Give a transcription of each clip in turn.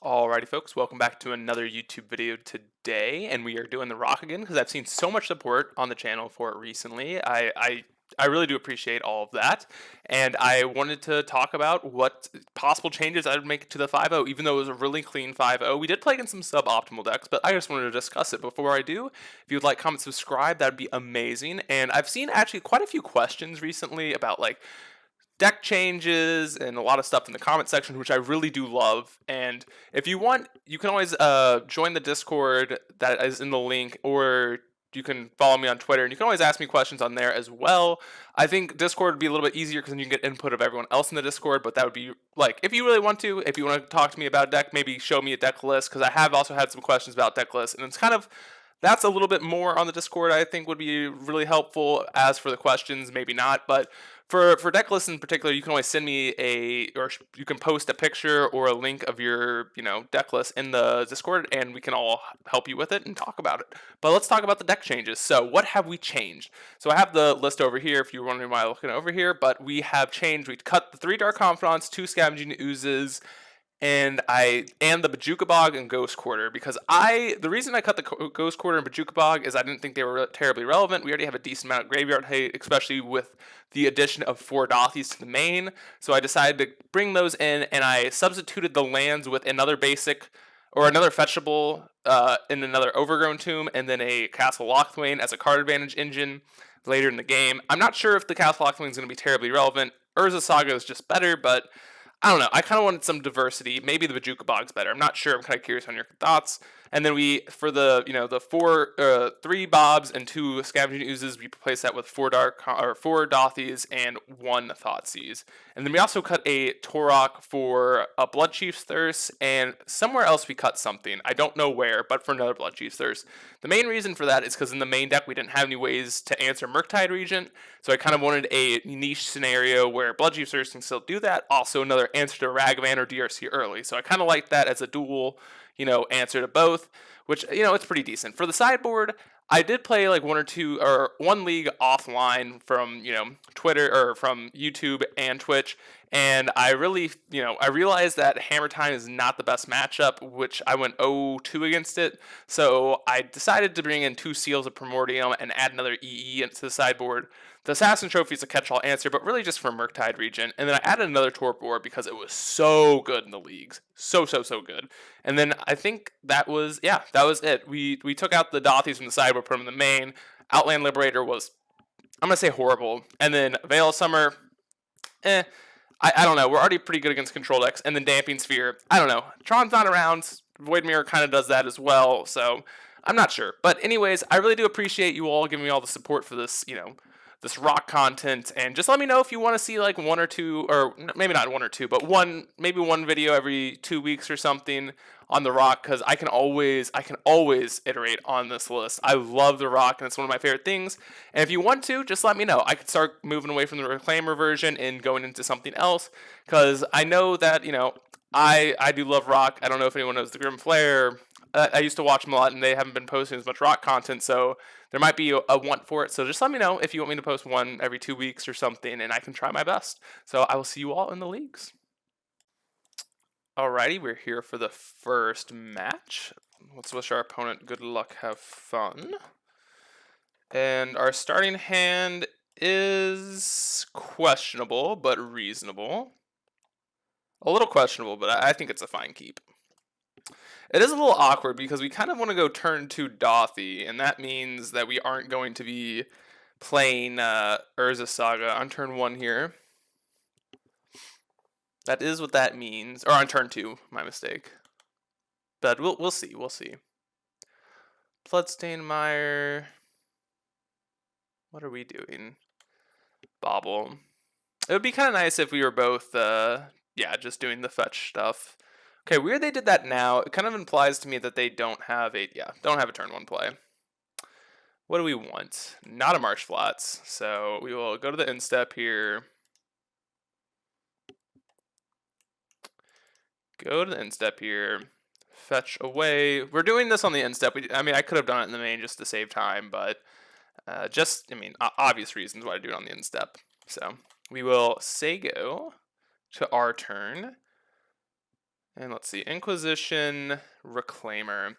Alrighty, folks, welcome back to another YouTube video today, and we are doing the rock again because I've seen so much support on the channel for it recently. I really do appreciate all of that, and I wanted to talk about what possible changes I would make to the 5.0, even though it was a really clean 5.0. We did play against some suboptimal decks, but I just wanted to discuss it. Before I do, if you would like, comment, subscribe, that would be amazing. And I've seen actually quite a few questions recently about like deck changes and a lot of stuff in the comment section, which I really do love. And if you want, you can always join the Discord that is in the link, or you can follow me on Twitter, and you can always ask me questions on there as well. I think Discord would be a little bit easier because then you can get input of everyone else in the Discord, but that would be like, if you really want to, if you want to talk to me about a deck, maybe show me a deck list, because I have also had some questions about deck lists, and it's kind of, that's a little bit more on the Discord, I think would be really helpful. As for the questions, maybe not, but for deck lists in particular, you can always send me or you can post a picture or a link of your, deck list in the Discord, and we can all help you with it and talk about it. But let's talk about the deck changes. So what have we changed? So I have the list over here if you're wondering why I'm looking over here, but we have changed. We cut the 3 Dark Confidants, 2 Scavenging Oozes, and the Bajuka Bog and Ghost Quarter, because the reason I cut the Ghost Quarter and Bajuka Bog is I didn't think they were terribly relevant. We already have a decent amount of graveyard hate, especially with the addition of 4 Dothies to the main. So I decided to bring those in, and I substituted the lands with another basic or another fetchable in another Overgrown Tomb, and then a Castle Locthwain as a card advantage engine later in the game. I'm not sure if the Castle Locthwain is going to be terribly relevant. Urza Saga is just better, but I don't know. I kind of wanted some diversity. Maybe the Bajuka Bog's better. I'm not sure. I'm kind of curious on your thoughts. And then for the the 3 Bobs and 2 Scavenging Oozes, we replaced that with 4 Dothies and 1 Thoughtseize. And then we also cut a Torok for a Blood Chief's Thirst, and somewhere else we cut something. I don't know where, but for another Blood Chief's Thirst. The main reason for that is because in the main deck we didn't have any ways to answer Murktide Regent, so I kind of wanted a niche scenario where Blood Chief's Thirst can still do that. Also another answer to Ragavan or DRC early. So I kind of like that as a dual, answer to both, which, it's pretty decent. For the sideboard, I did play like 1 or 2 or 1 league offline from, Twitter or from YouTube and Twitch, and I really, I realized that Hammer Time is not the best matchup, which I went 0-2 against it. So I decided to bring in 2 Seals of Primordium and add another EE into the sideboard. The Assassin Trophy is a catch-all answer, but really just for Murktide Regent. And then I added another Torp board because it was so good in the leagues. So good. And then I think that was it. We took out the Dothies from the sideboard, put them in the main. Outland Liberator was, I'm going to say, horrible. And then Veil of Summer, I don't know. We're already pretty good against control decks. And then Damping Sphere, I don't know. Tron's not around. Void Mirror kind of does that as well. So I'm not sure. But anyways, I really do appreciate you all giving me all the support for this, this rock content, and just let me know if you want to see like 1 or 2, or maybe not 1 or 2, but maybe one video every 2 weeks or something on the rock, because I can always iterate on this list. I love the rock, and it's one of my favorite things. And if you want to, just let me know. I could start moving away from the Reclaimer version and going into something else, because I know that I do love rock. I don't know if anyone knows the Grim Flare. I used to watch them a lot, and they haven't been posting as much rock content, so there might be a want for it. So just let me know if you want me to post 1 every 2 weeks or something, and I can try my best. So I will see you all in the leagues. Alrighty, we're here for the first match. Let's wish our opponent good luck, have fun. And our starting hand is questionable, but reasonable. A little questionable, but I think it's a fine keep. It is a little awkward because we kind of want to go turn 2 Dothy, and that means that we aren't going to be playing Urza Saga on turn 1 here. That is what that means. Or on turn 2, my mistake. But we'll see. Bloodstained Mire. What are we doing? Bobble. It would be kind of nice if we were both, just doing the fetch stuff. Okay, weird they did that now. It kind of implies to me that they don't have a turn 1 play. What do we want? Not a Marsh Flats. So we will go to the instep here. Fetch away. We're doing this on the instep. I could have done it in the main just to save time, but obvious reasons why I do it on the instep. So we will say go to our turn. And let's see, Inquisition, Reclaimer.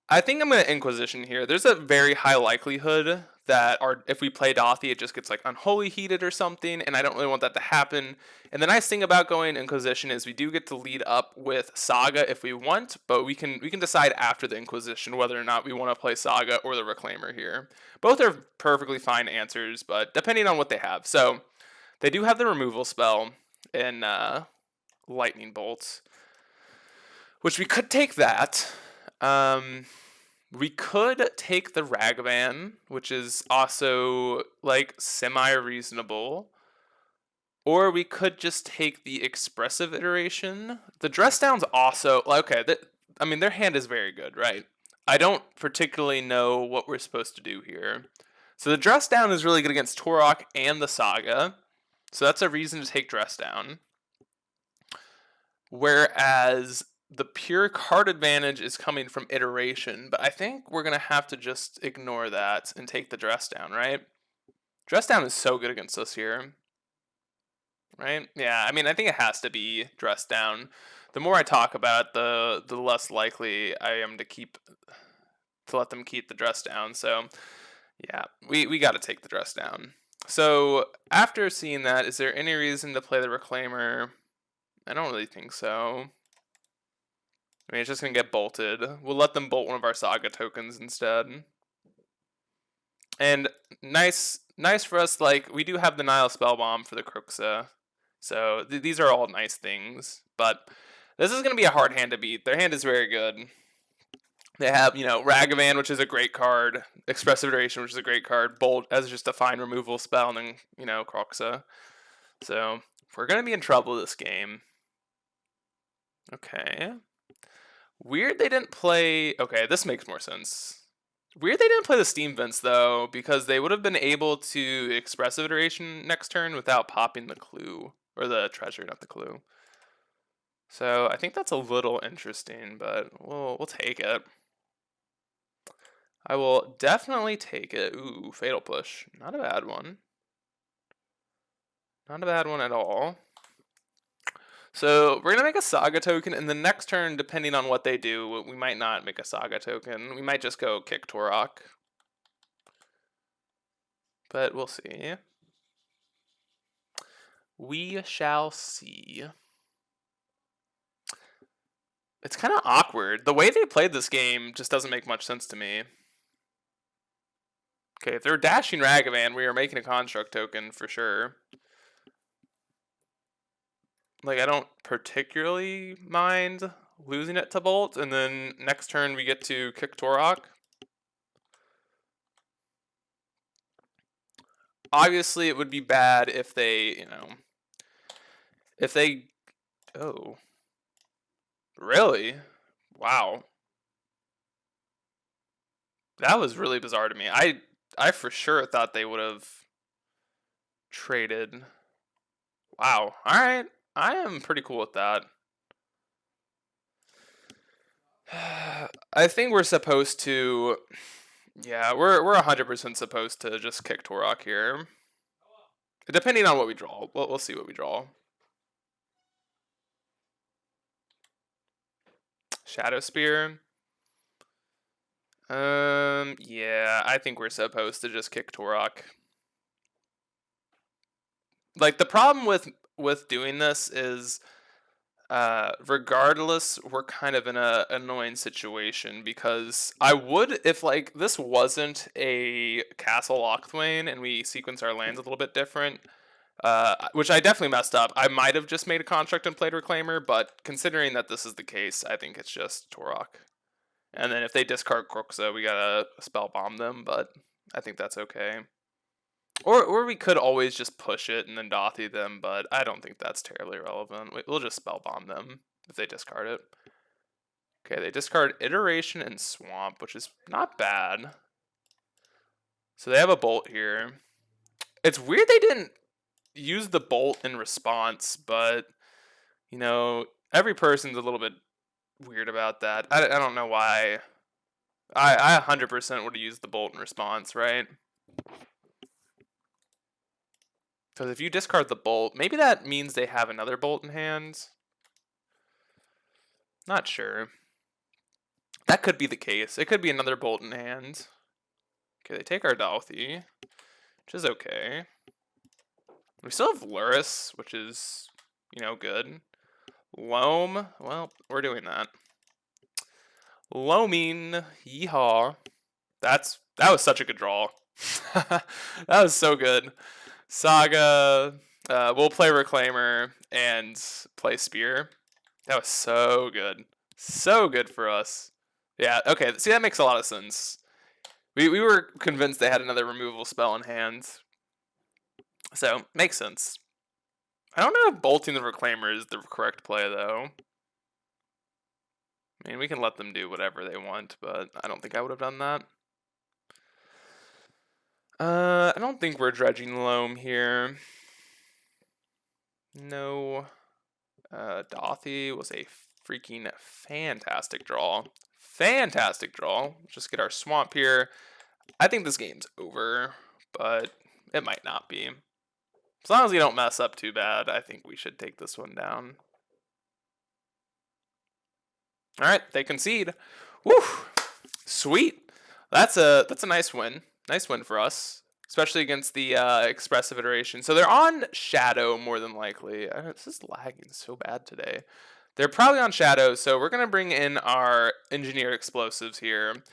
I think I'm going to Inquisition here. There's a very high likelihood that if we play Dothy, it just gets like unholy heated or something, and I don't really want that to happen. And the nice thing about going Inquisition is we do get to lead up with Saga if we want, but we can decide after the Inquisition whether or not we want to play Saga or the Reclaimer here. Both are perfectly fine answers, but depending on what they have. So they do have the removal spell in Lightning Bolts, which we could take that. We could take the Ragavan, which is also like semi-reasonable. Or we could just take the expressive iteration. The dress down's also okay. I mean, their hand is very good, right? I don't particularly know what we're supposed to do here. So the dress down is really good against Torok and the Saga. So that's a reason to take dress down. Whereas the pure card advantage is coming from iteration, but I think we're going to have to just ignore that and take the dress down, right? Dress down is so good against us here. Right? Yeah, I mean, I think it has to be dress down. The more I talk about it, the less likely I am to let them keep the dress down. So, yeah, we got to take the dress down. So, after seeing that, is there any reason to play the Reclaimer? I don't really think so. I mean, it's just going to get bolted. We'll let them bolt one of our Saga tokens instead. And nice for us, like, we do have the Nile Spellbomb for the Cruxa. So these are all nice things. But this is going to be a hard hand to beat. Their hand is very good. They have, Ragavan, which is a great card. Expressive Iteration, which is a great card. Bolt as just a fine removal spell. And then, Cruxa. So we're going to be in trouble this game. Okay. Weird they didn't play... Okay, this makes more sense. Weird they didn't play the Steam Vents, though, because they would have been able to Expressive Iteration next turn without popping the clue. Or the treasure, not the clue. So I think that's a little interesting, but we'll take it. I will definitely take it. Ooh, Fatal Push. Not a bad one. Not a bad one at all. So we're going to make a Saga token, and the next turn, depending on what they do, we might not make a Saga token. We might just go kick Torok. But we'll see. We shall see. It's kind of awkward. The way they played this game just doesn't make much sense to me. Okay, if they're dashing Ragavan, we are making a Construct token for sure. Like, I don't particularly mind losing it to Bolt, and then next turn we get to kick Torok. Obviously, it would be bad if they, Oh. Really? Wow. That was really bizarre to me. I for sure thought they would have traded. Wow. All right. I am pretty cool with that. I think we're supposed to... Yeah, we're 100% supposed to just kick Torok here. Depending on what we draw. We'll see what we draw. Shadow Spear. Yeah, I think we're supposed to just kick Torok. Like, the problem with doing this is, regardless, we're kind of in a annoying situation, because I would, if, like, this wasn't a Castle Lochthwain and we sequence our lands a little bit different, which I definitely messed up. I might have just made a Construct and played Reclaimer, but considering that this is the case, I think it's just Torok. And then if they discard Cruxa, we gotta spell bomb them, but I think that's okay. Or we could always just push it and then Dothy them, but I don't think that's terribly relevant. We'll just spell bomb them if they discard it. Okay, they discard Iteration and Swamp, which is not bad. So they have a Bolt here. It's weird they didn't use the Bolt in response, but, every person's a little bit weird about that. I don't know why. I 100% would have used the Bolt in response, right? Because if you discard the Bolt, maybe that means they have another Bolt in hand. Not sure. That could be the case. It could be another bolt in hand. Okay, they take our Dalthy, which is okay. We still have Luris, which is, you know, good. Loam, well, we're doing that. Loaming, yeehaw. That was such a good draw. That was so good. Saga, we'll play Reclaimer and play Spear. That was so good. So good for us. Yeah, okay, see, that makes a lot of sense. We were convinced they had another removal spell in hand. So, makes sense. I don't know if bolting the Reclaimer is the correct play, though. I mean, we can let them do whatever they want, but I don't think I would have done that. I don't think we're dredging Loam here. No. Dalthy was a freaking fantastic draw. Fantastic draw. Just get our swamp here. I think this game's over, but it might not be. As long as we don't mess up too bad, I think we should take this one down. All right, they concede. Woo! Sweet. That's a nice win. Nice win for us, especially against the expressive iteration. So they're on Shadow more than likely. This is lagging so bad today. They're probably on Shadow, so we're gonna bring in our engineered explosives here.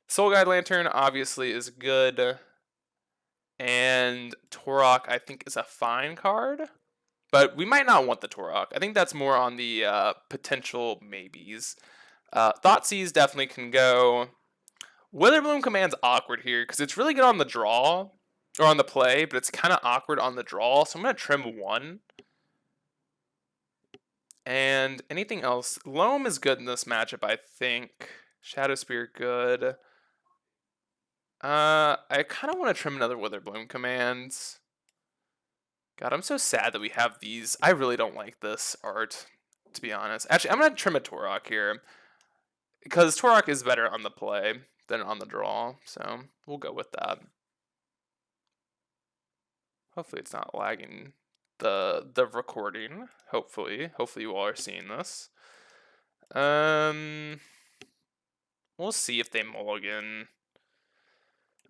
Soul Guide Lantern obviously is good, and Torok I think is a fine card, but we might not want the Torok. I think that's more on the potential maybes. Thoughtseize definitely can go. Witherbloom Command's awkward here because it's really good on the draw or on the play, but it's kind of awkward on the draw. So I'm gonna trim one. And anything else? Loam is good in this matchup, I think. Shadow Spear good. I kind of want to trim another Witherbloom Command. God, I'm so sad that we have these. I really don't like this art, to be honest. Actually, I'm gonna trim a Torok here because Torok is better on the play than on the draw, so we'll go with that. Hopefully it's not lagging the recording. Hopefully you all are seeing this. We'll see if they mulligan.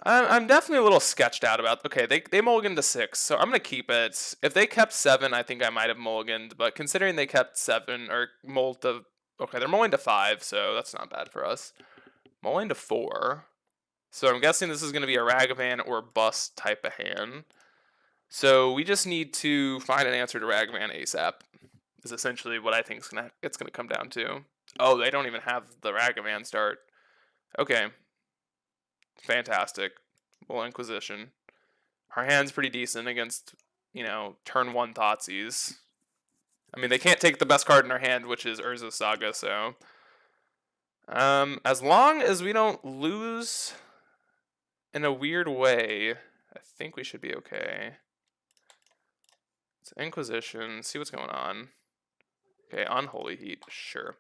I'm definitely a little sketched out about. Okay, they mulliganed to 6, so I'm gonna keep it. If they kept 7, I think I might have mulliganed, but considering they kept 7 or mulled to, okay, they're mulling to 5, so that's not bad for us. Mulling to 4, so I'm guessing this is gonna be a Ragavan or bust type of hand. So we just need to find an answer to Ragavan ASAP. Is essentially what I think it's gonna come down to. Oh, they don't even have the Ragavan start. Okay. Fantastic. Well, Inquisition. Our hand's pretty decent against, you know, turn 1 Thoughtseize. I mean, they can't take the best card in our hand, which is Urza's Saga, so. As long as we don't lose in a weird way, I think we should be okay. It's Inquisition, see what's going on. Okay, Unholy Heat, sure.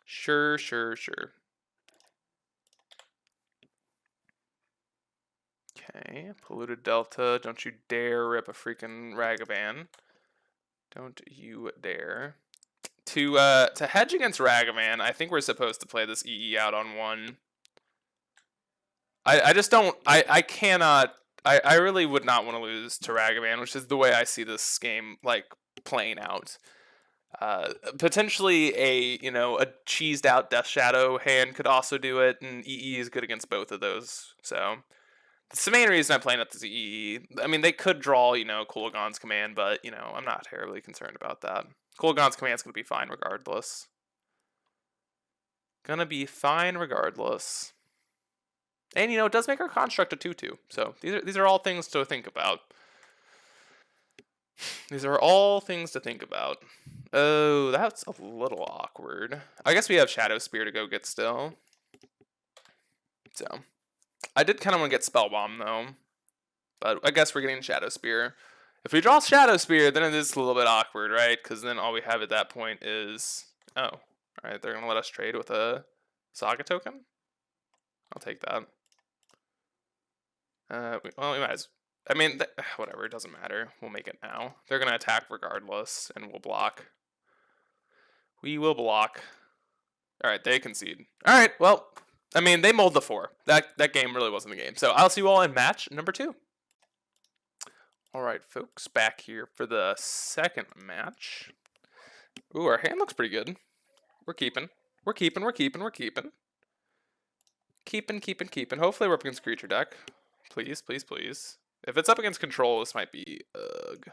Sure. Okay, Polluted Delta, don't you dare rip a freaking Ragavan. Don't you dare. To hedge against Ragavan, I think we're supposed to play this EE out on 1. I just don't, I cannot, I really would not want to lose to Ragavan, which is the way I see this game, like, playing out. Potentially a cheesed out Death Shadow hand could also do it, and EE is good against both of those, so. That's the main reason I'm playing at the EE. I mean, they could draw, Kulagon's Command, but, I'm not terribly concerned about that. Kulagon's Command's going to be fine regardless. Gonna be fine regardless. And, it does make our construct a 2/2. So these are all things to think about. These are all things to think about. Oh, that's a little awkward. I guess we have Shadow Spear to go get still. So, I did kind of want to get Spellbomb, though. But I guess we're getting Shadow Spear. If we draw Shadow Spear, then it is a little bit awkward, right? Because then all we have at that point is... Oh, alright, they're going to let us trade with a Saga token? I'll take that. Well, we might as... I mean, whatever, it doesn't matter. We'll make it now. They're going to attack regardless, and we'll block. We will block. All right, they concede. All right, well, I mean, they mulled the 4. That game really wasn't the game. So I'll see you all in match number 2. All right, folks, back here for the second match. Ooh, our hand looks pretty good. We're keeping. We're keeping. We're keeping. We're keeping. Keeping. Hopefully we're up against creature deck. Please, please, please. If it's up against control, this might be ugh.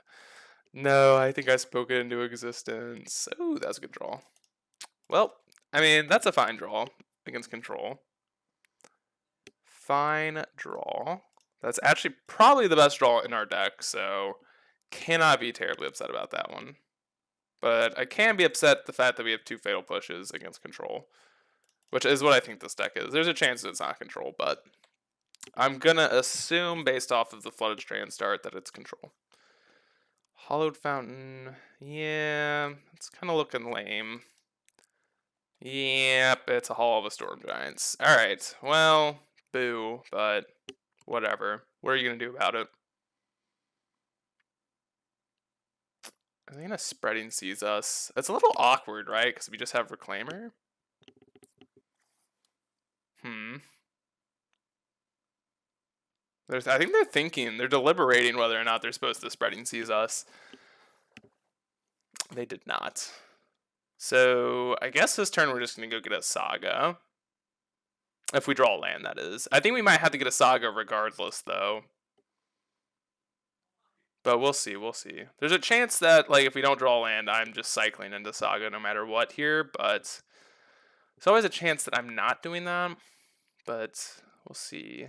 No, I think I spoke it into existence. Oh, that's a good draw. Well, I mean, that's a fine draw against control. Fine draw. That's actually probably the best draw in our deck, so cannot be terribly upset about that one. But I can be upset at the fact that we have 2 fatal pushes against control, which is what I think this deck is. There's a chance that it's not control, but I'm gonna assume based off of the Flooded Strand start that it's control. Hollowed Fountain, yeah, it's kind of looking lame. Yep, it's a Hall of a Storm Giants. Alright, well, boo, but whatever. What are you going to do about it? I think a Spreading sees us. It's a little awkward, right? Because we just have Reclaimer. I think they're deliberating whether or not they're supposed to Spreading sees us. They did not. So I guess this turn we're just going to go get a Saga. If we draw a land, that is. I think we might have to get a Saga regardless, though. But we'll see, we'll see. There's a chance that, like, if we don't draw land, I'm just cycling into Saga no matter what here, but there's always a chance that I'm not doing that, but we'll see.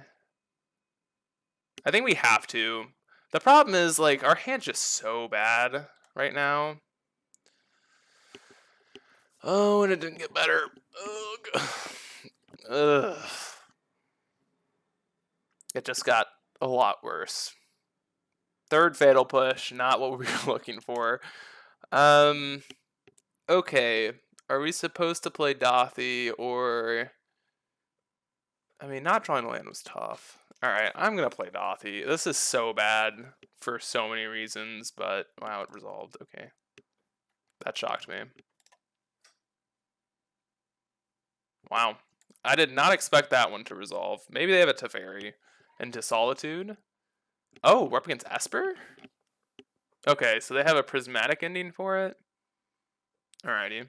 I think we have to. The problem is, like, our hand's just so bad right now. Oh, and it didn't get better. Ugh. Ugh. It just got a lot worse. 3rd fatal push, not what we were looking for. Okay, are we supposed to play Dothy or... I mean, not drawing land was tough. Alright, I'm gonna play Dothy. This is so bad for so many reasons, but wow, it resolved. Okay. That shocked me. Wow. I did not expect that one to resolve. Maybe they have a Teferi into Solitude. Oh, we're up against Esper? Okay, so they have a prismatic ending for it. Alrighty.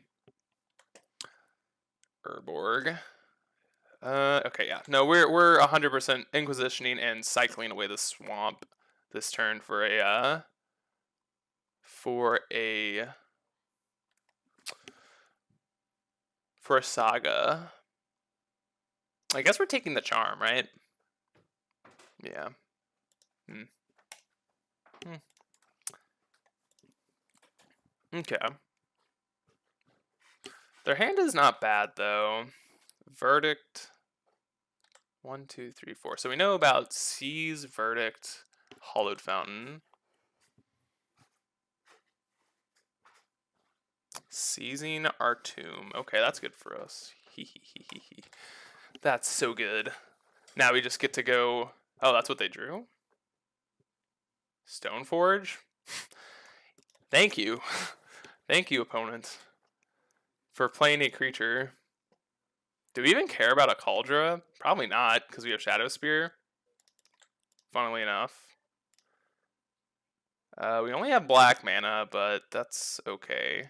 Urborg. Okay, yeah. No, we're 100% Inquisitioning and cycling away the swamp this turn for a Saga. I guess we're taking the charm, right? Yeah. Okay. Their hand is not bad though. Verdict. 1, 2, 3, 4. So we know about Seize, Verdict, Hollowed Fountain. Seizing our tomb. Okay, that's good for us. That's so good. Now we just get to go... Oh, that's what they drew? Stoneforge? Thank you. Thank you, opponent, for playing a creature. Do we even care about a Cauldra? Probably not, because we have Shadow Spear. Funnily enough. We only have black mana, but that's okay.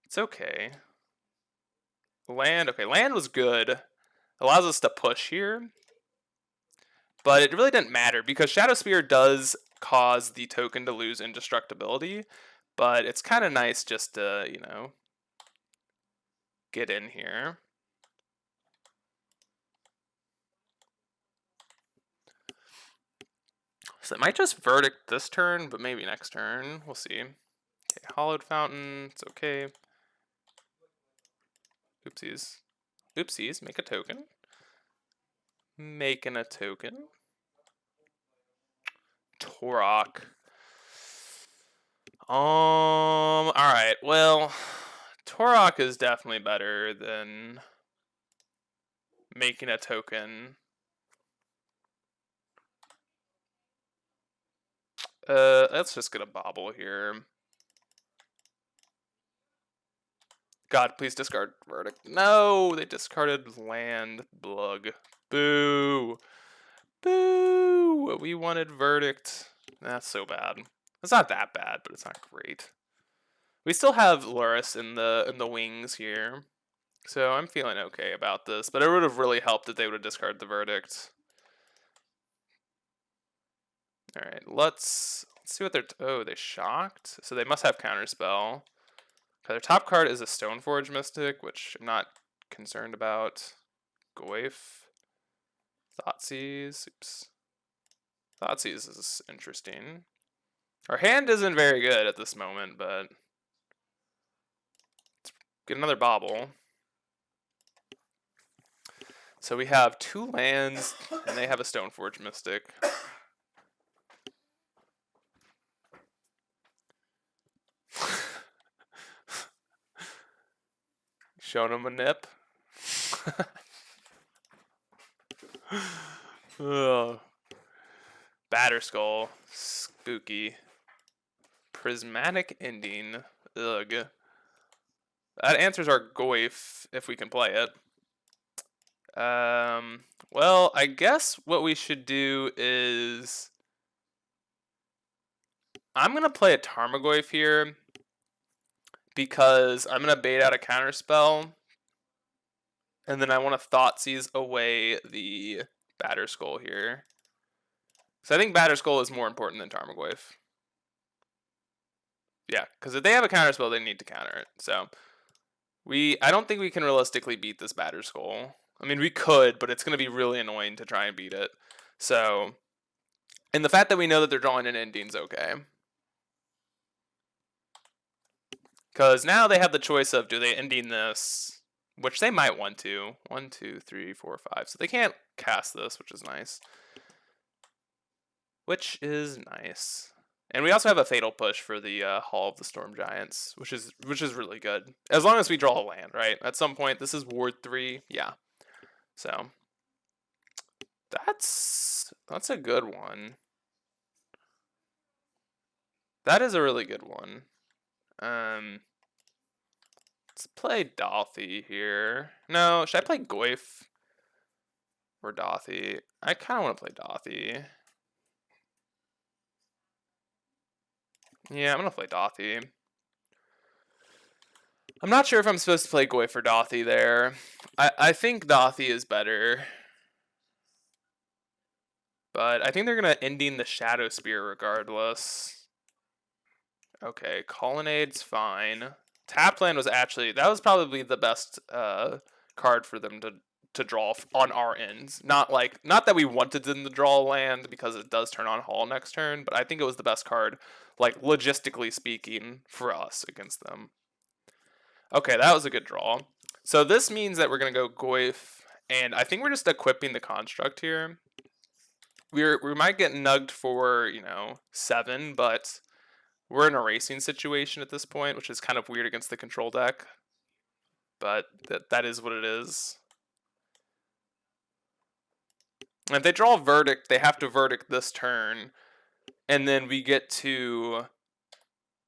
It's okay. Land, okay, land was good. Allows us to push here. But it really didn't matter, because Shadow Spear does cause the token to lose indestructibility. But it's kind of nice just to, you know, get in here. So it might just Verdict this turn, but maybe next turn. We'll see. Okay, Hollowed Fountain, it's okay. Oopsies. Oopsies, make a token. Making a token. Torok. Alright, well, Torok is definitely better than making a token. Let's just get a bobble here. God, please discard verdict. No, they discarded land. Blug. Boo. Boo. We wanted verdict. That's so bad. It's not that bad, but it's not great. We still have Luris in the wings here, so I'm feeling okay about this. But it would have really helped if they would have discarded the verdict. All right, let's see what they're. Oh, they shocked. So they must have counterspell. Their top card is a Stoneforge Mystic, which I'm not concerned about. Goyf. Thoughtseize. Oops. Thoughtseize is interesting. Our hand isn't very good at this moment, but let's get another bobble. So we have 2 lands, and they have a Stoneforge Mystic. Showing him a nip. Ugh. Batterskull. Spooky. Prismatic Ending. Ugh. That answers our Goyf if we can play it. Well, I guess what we should do is I'm going to play a Tarmogoyf here because I'm going to bait out a counterspell, and then I want to Thoughtseize away the Batterskull here. So I think Batterskull is more important than Tarmogoyf. Yeah, because if they have a counterspell, they need to counter it. So I don't think we can realistically beat this Batterskull. I mean, we could, but it's going to be really annoying to try and beat it. So, and the fact that we know that they're drawing an ending's okay. Because now they have the choice of, do they ending this, which they might want to. 1, 2, 3, 4, 5. So they can't cast this, which is nice. Which is nice. And we also have a Fatal Push for the Hall of the Storm Giants, which is really good. As long as we draw a land, right? At some point, this is Ward 3. Yeah. So that's a good one. That is a really good one. Let's play Dothy here. No, should I play Goyf or Dothy? I kind of want to play Dothy. Yeah, I'm going to play Dothy. I'm not sure if I'm supposed to play Goyf or Dothy there. I think Dothy is better. But I think they're going to ending the Shadow Spear regardless. Okay, Colonnade's fine. Tapland was actually, that was probably the best card for them to draw on our ends. Not that we wanted them to draw land because it does turn on Hall next turn, but I think it was the best card, like logistically speaking, for us against them. Okay, that was a good draw. So this means that we're going to go Goyf, and I think we're just equipping the construct here. We might get nugged for, 7, but we're in a racing situation at this point, which is kind of weird against the control deck. But that is what it is. And if they draw a verdict, they have to verdict this turn. And then we get to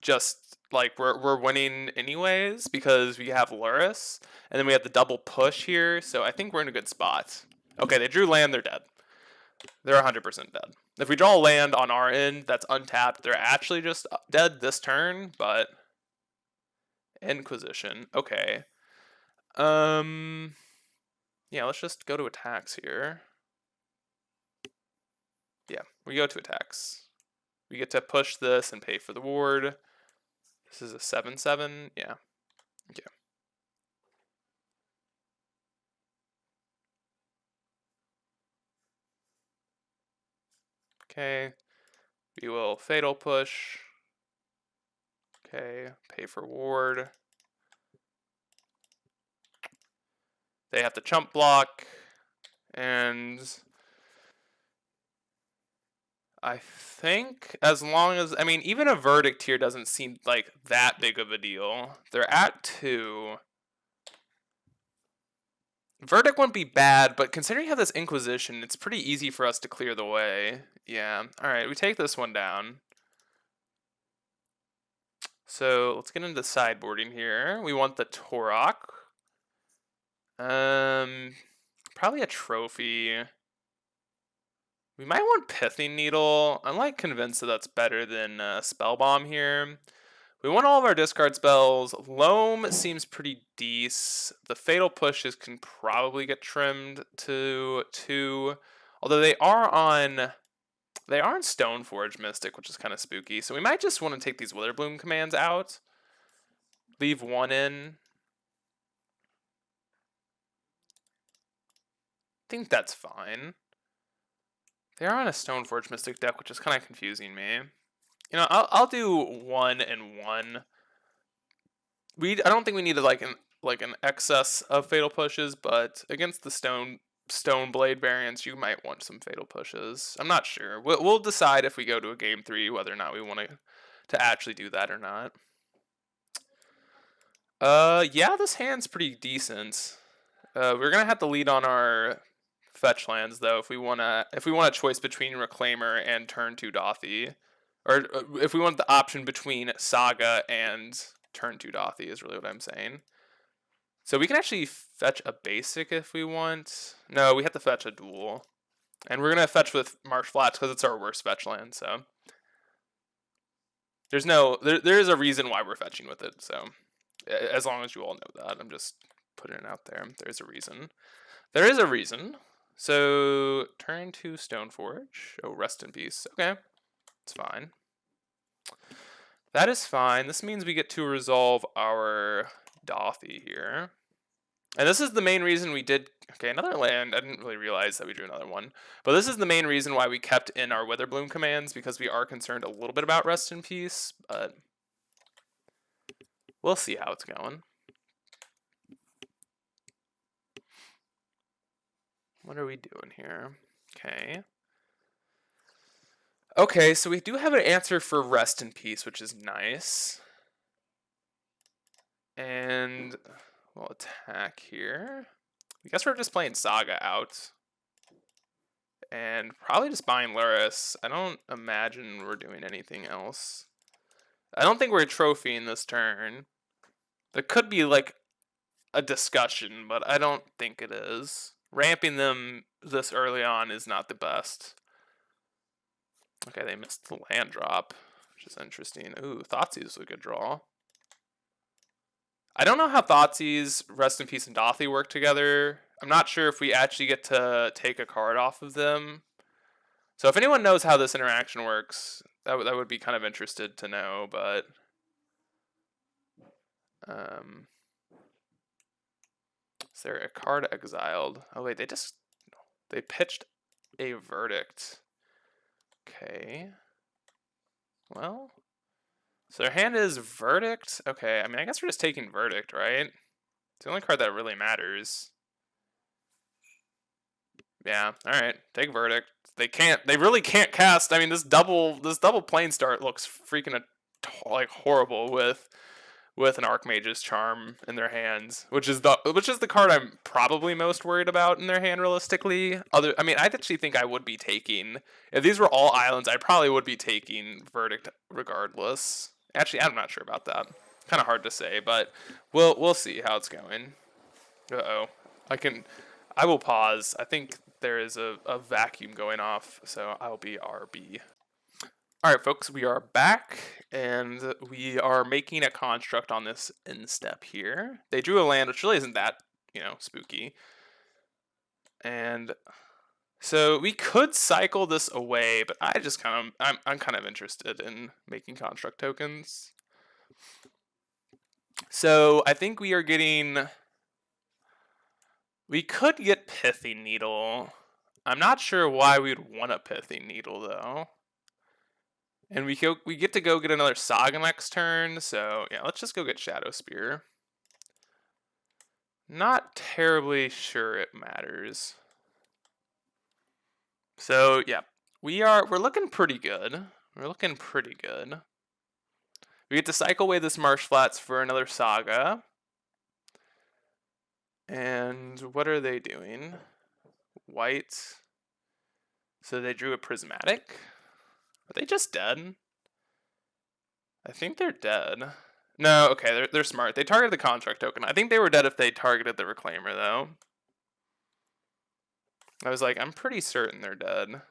just, we're winning anyways because we have Luris. And then we have the double push here. So I think we're in a good spot. Okay, they drew land, they're dead. They're 100% dead. If we draw a land on our end that's untapped, they're actually just dead this turn, but Inquisition. Okay. Yeah, let's just go to attacks here. Yeah, we go to attacks. We get to push this and pay for the ward. This is a 7/7. Yeah. Okay. Okay. We will Fatal Push. Okay, pay for ward. They have to chump block, and I think as long as, even a verdict here doesn't seem like that big of a deal. They're at 2. Verdict wouldn't be bad, but considering you have this Inquisition, it's pretty easy for us to clear the way. Yeah, alright, we take this one down. So let's get into sideboarding here. We want the Torok. Probably a trophy. We might want Pithing Needle. I'm like convinced that that's better than Spell Bomb here. We want all of our discard spells. Loam seems pretty decent. The Fatal Pushes can probably get trimmed to 2. Although they are on Stoneforge Mystic, which is kind of spooky. So we might just want to take these Witherbloom commands out. Leave 1 in. I think that's fine. They are on a Stoneforge Mystic deck, which is kind of confusing me. You know, I'll do 1 and 1. I don't think we need like an excess of Fatal Pushes, but against the Stone Blade variants, you might want some Fatal Pushes. I'm not sure. We'll decide if we go to a game 3 whether or not we want to actually do that or not. Yeah, this hand's pretty decent. We're gonna have to lead on our fetch lands though if we want a choice between Reclaimer and turn 2 Dothy, or if we want the option between Saga and turn 2 Dothy is really what I'm saying. So we can actually fetch a basic if we want. No, we have to fetch a dual, and we're gonna fetch with Marsh Flats because it's our worst fetch land. So there is a reason why we're fetching with it. So as long as you all know that, I'm just putting it out there. There's a reason. There is a reason. So turn to Stoneforge. Oh, rest in peace. Okay, it's fine. That is fine. This means we get to resolve our Dothy here. And this is the main reason we did... Okay, another land. I didn't really realize that we drew another one. But this is the main reason why we kept in our Witherbloom commands, because we are concerned a little bit about rest in peace. But we'll see how it's going. What are we doing here? Okay. Okay, so we do have an answer for rest in peace, which is nice. And we'll attack here. I guess we're just playing Saga out. And probably just buying Luris. I don't imagine we're doing anything else. I don't think we're trophying this turn. There could be like a discussion, but I don't think it is. Ramping them this early on is not the best. Okay, they missed the land drop, which is interesting. Ooh, Thoughtseize is a good draw. I don't know how Thoughtseize, Rest in Peace, and Dothy work together. I'm not sure if we actually get to take a card off of them. So if anyone knows how this interaction works, that would be kind of interested to know, but... is there a card exiled? Oh wait, they pitched a Verdict. Okay. Well, so their hand is Verdict. Okay, I mean, I guess we're just taking Verdict, right? It's the only card that really matters. Yeah, alright, take Verdict. They really can't cast. I mean, this double plane start looks freaking like horrible with an Archmage's Charm in their hands, which is the card I'm probably most worried about in their hand realistically. I mean, I actually think I would be taking, if these were all islands, I probably would be taking Verdict regardless. Actually, I'm not sure about that. Kind of hard to say, but we'll see how it's going. Uh-oh. I will pause. I think there is a vacuum going off, so I'll be RB. Alright folks, we are back, and we are making a construct on this instep here. They drew a land, which really isn't that, spooky. And so we could cycle this away, but I'm kind of interested in making construct tokens. So I think we could get Pithing Needle. I'm not sure why we'd want a Pithing Needle though. And we get to go get another Saga next turn, so yeah, let's just go get Shadow Spear. Not terribly sure it matters. So yeah, we're looking pretty good. We're looking pretty good. We get to cycle away this Marsh Flats for another Saga. And what are they doing? White. So they drew a Prismatic. Are they just dead? I think they're dead. No, okay, they're smart. They targeted the contract token. I think they were dead if they targeted the reclaimer though. I was like, I'm pretty certain they're dead.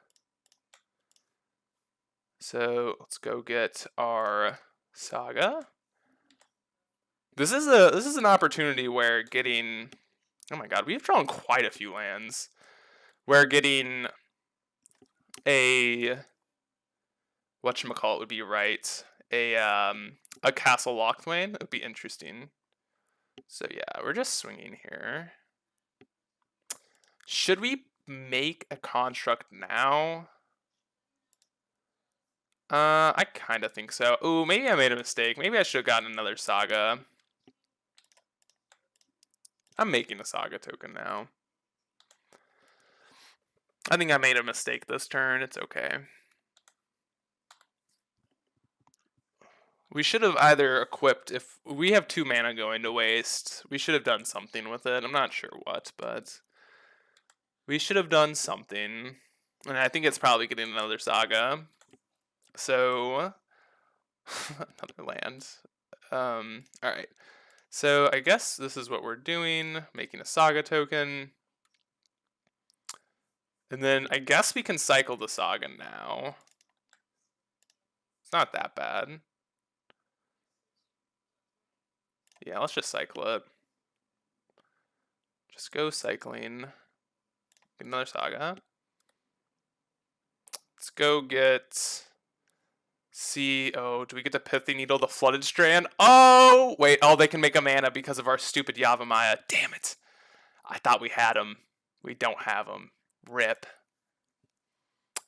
So let's go get our Saga. This is an opportunity where getting, oh my god, we've drawn quite a few lands. Where getting a whatchamacallit would be right. A Castle Lochthwain would be interesting. So yeah, we're just swinging here. Should we make a construct now? I kind of think so. Ooh, maybe I made a mistake. Maybe I should have gotten another Saga. I'm making a Saga token now. I think I made a mistake this turn. It's okay. We should have either equipped, if we have 2 mana going to waste, we should have done something with it. I'm not sure what, but we should have done something. And I think it's probably getting another Saga. So, another land. Alright. So I guess this is what we're doing, making a Saga token. And then I guess we can cycle the Saga now. It's not that bad. Yeah, let's just cycle it. Just go cycling. Get another Saga. Let's go get... Oh, do we get the Pithy Needle, the Flooded Strand? Oh! Wait, oh, they can make a mana because of our stupid Yavimaya. Damn it. I thought we had him. We don't have him. Rip.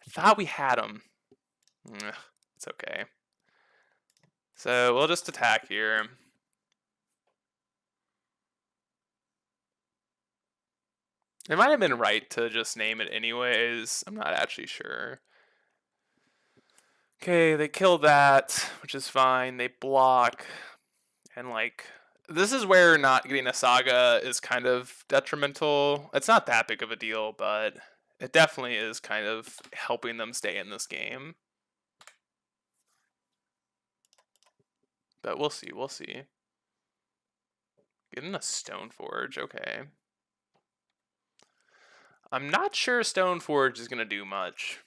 I thought we had him. It's okay. So we'll just attack here. It might have been right to just name it anyways. I'm not actually sure. Okay, they kill that, which is fine. They block. And like, this is where not getting a Saga is kind of detrimental. It's not that big of a deal, but it definitely is kind of helping them stay in this game. But we'll see, we'll see. Getting a Stoneforge, okay. I'm not sure Stoneforge is going to do much.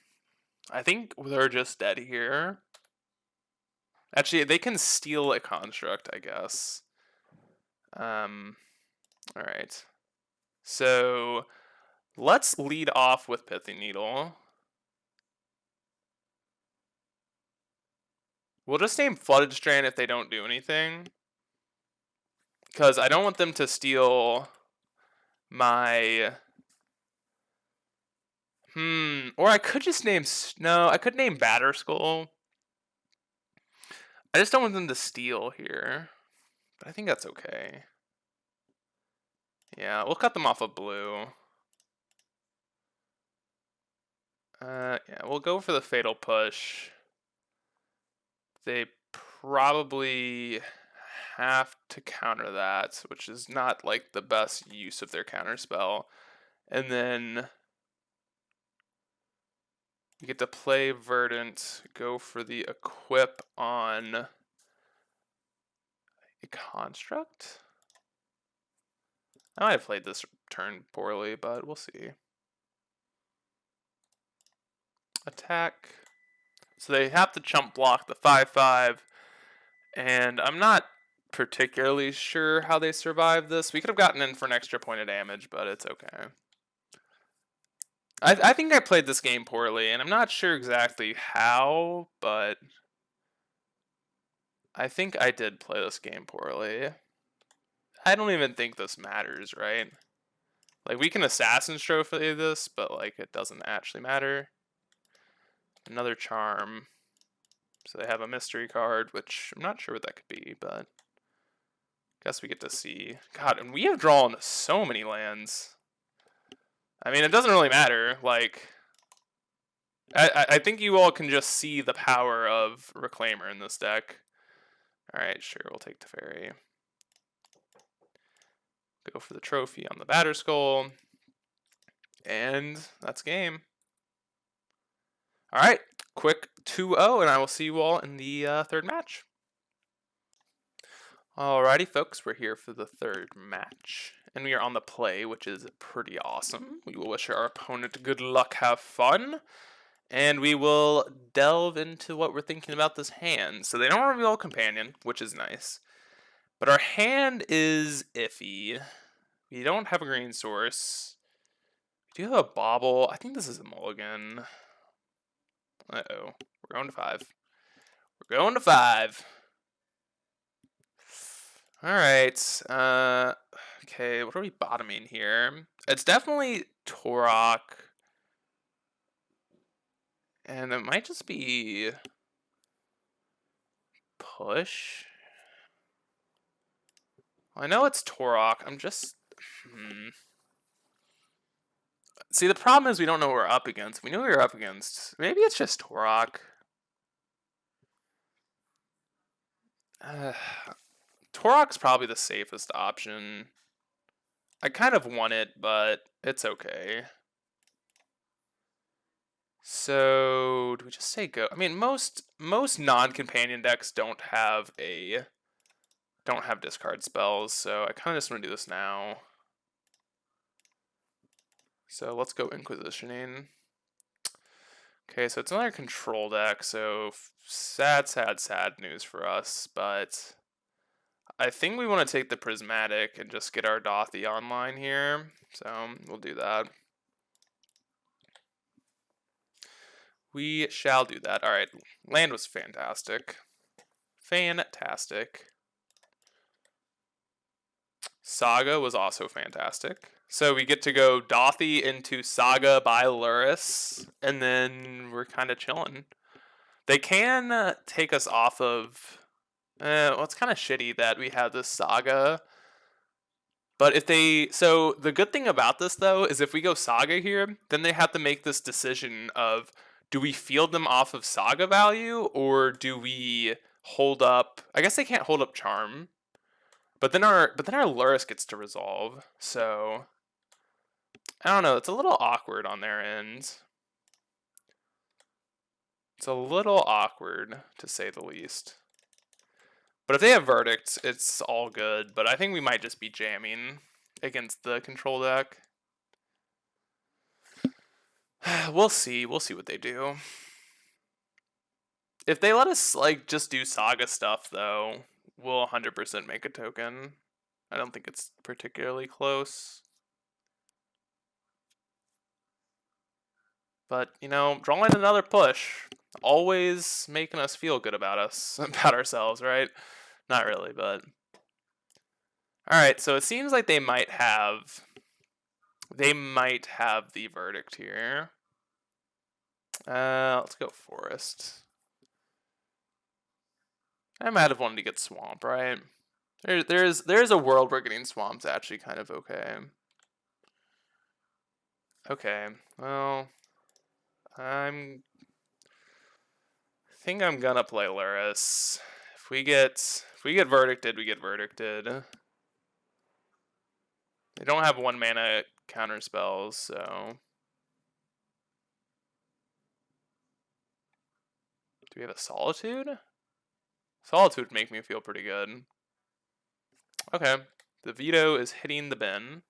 I think they're just dead here. Actually, they can steal a construct, I guess. Alright. So, let's lead off with Pithy Needle. We'll just name Flooded Strand if they don't do anything. Because I don't want them to steal my... Or I could just name... No, I could name Batterskull. I just don't want them to steal here. But I think that's okay. Yeah, we'll cut them off of blue. Yeah, we'll go for the Fatal Push. They probably have to counter that, which is not like the best use of their counter spell. And then you get to play Verdant, go for the equip on a construct. I might have played this turn poorly, but we'll see. Attack. So they have to chump block the 5/5, and I'm not particularly sure how they survive this. We could have gotten in for an extra point of damage, but it's okay. I think I played this game poorly, and I'm not sure exactly how, but I think I did play this game poorly. I don't even think this matters, right? Like, we can Assassin's Trophy this, but, like, it doesn't actually matter. Another Charm. So they have a mystery card, which I'm not sure what that could be, but guess we get to see. God, and we have drawn so many lands. I mean, it doesn't really matter. Like, I think you all can just see the power of Reclaimer in this deck. Alright, sure, we'll take Teferi. Go for the trophy on the Batterskull. And that's game. Alright, quick 2-0, and I will see you all in the third match. Alrighty, folks, we're here for the third match, and we are on the play, which is pretty awesome. We will wish our opponent good luck, have fun, and we will delve into what we're thinking about this hand. So they don't reveal companion, which is nice, but our hand is iffy. We don't have a green source. We do have a bauble. I think this is a mulligan. Uh-oh. We're going to 5. We're going to 5. Alright. Okay, what are we bottoming here? It's definitely Torok. And it might just be push. I know it's Torok. I'm just... See, the problem is we don't know what we're up against. We knew we were up against. Maybe it's just Torok. Torok's probably the safest option. I kind of want it, but it's okay. So, do we just say go? I mean, most non-companion decks don't have discard spells, so I kind of just want to do this now. So let's go Inquisitioning. Okay, so it's another control deck, so sad news for us, but I think we want to take the Prismatic and just get our Dothy online here, so we'll do that. We shall do that. Alright, land was fantastic. Fantastic. Saga was also fantastic. So we get to go Dothy into Saga by Luris, and then we're kind of chilling. They can take us off of... well, it's kind of shitty that we have this Saga. But if they... So the good thing about this, though, is if we go Saga here, then they have to make this decision of, do we field them off of Saga value, or do we hold up... I guess they can't hold up Charm. But then our Luris gets to resolve, so I don't know, it's a little awkward on their end. It's a little awkward, to say the least. But if they have Verdict, it's all good, but I think we might just be jamming against the control deck. We'll see what they do. If they let us, like, just do Saga stuff, though, we'll 100% make a token. I don't think it's particularly close. But, you know, drawing another push, always making us feel good about ourselves, right? Not really, but... Alright, so it seems like they might have the Verdict here. Let's go Forest. I might have wanted to get Swamp, right? There's a world where getting Swamp's actually kind of okay. Okay, well, I think I'm gonna play Luris. If we get Verdicted, we get Verdicted. They don't have 1 mana counter spells, so... Do we have a Solitude? Solitude would make me feel pretty good. Okay, the Veto is hitting the bin.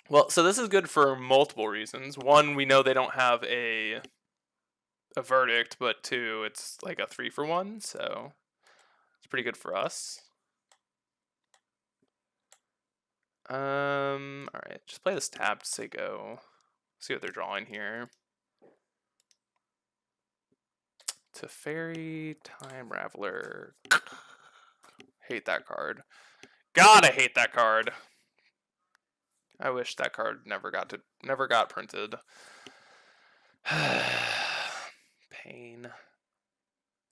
Well, so this is good for multiple reasons. 1, we know they don't have a Verdict, but 2, it's like a 3-for-1, so it's pretty good for us. Alright, just play this tap to say go. See what they're drawing here. Teferi, Time Raveler. Hate that card. God, I hate that card. I wish that card never got printed. Pain.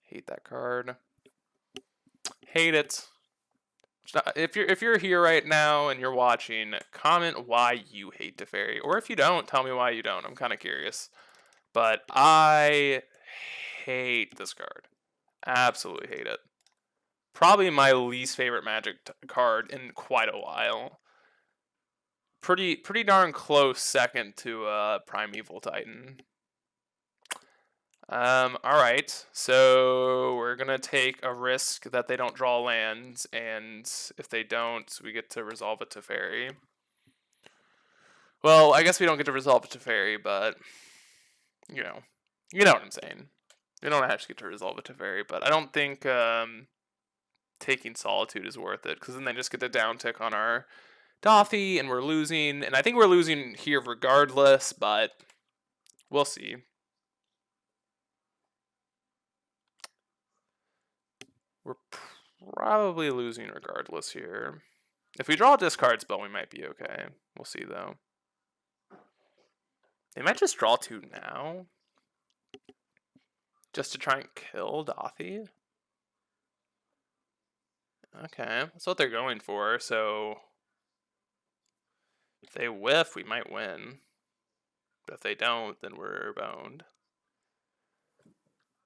Hate that card. Hate it. If you're here right now and you're watching, comment why you hate Teferi, or if you don't, tell me why you don't. I'm kind of curious. But I hate this card. Absolutely hate it. Probably my least favorite Magic card in quite a while. Pretty darn close second to Primeval Titan. Alright. So we're gonna take a risk that they don't draw lands, and if they don't, we get to resolve it to fairy. Well, I guess we don't get to resolve it to fairy, but you know. You know what I'm saying. We don't actually get to resolve it to fairy, but I don't think taking Solitude is worth it, because then they just get the down tick on our Doffy, and we're losing, and I think we're losing here regardless, but we'll see. We're probably losing regardless here. If we draw a discard spell, we might be okay. We'll see, though. They might just draw 2 now. Just to try and kill Doffy. Okay, that's what they're going for, so if they whiff, we might win. But if they don't, then we're boned.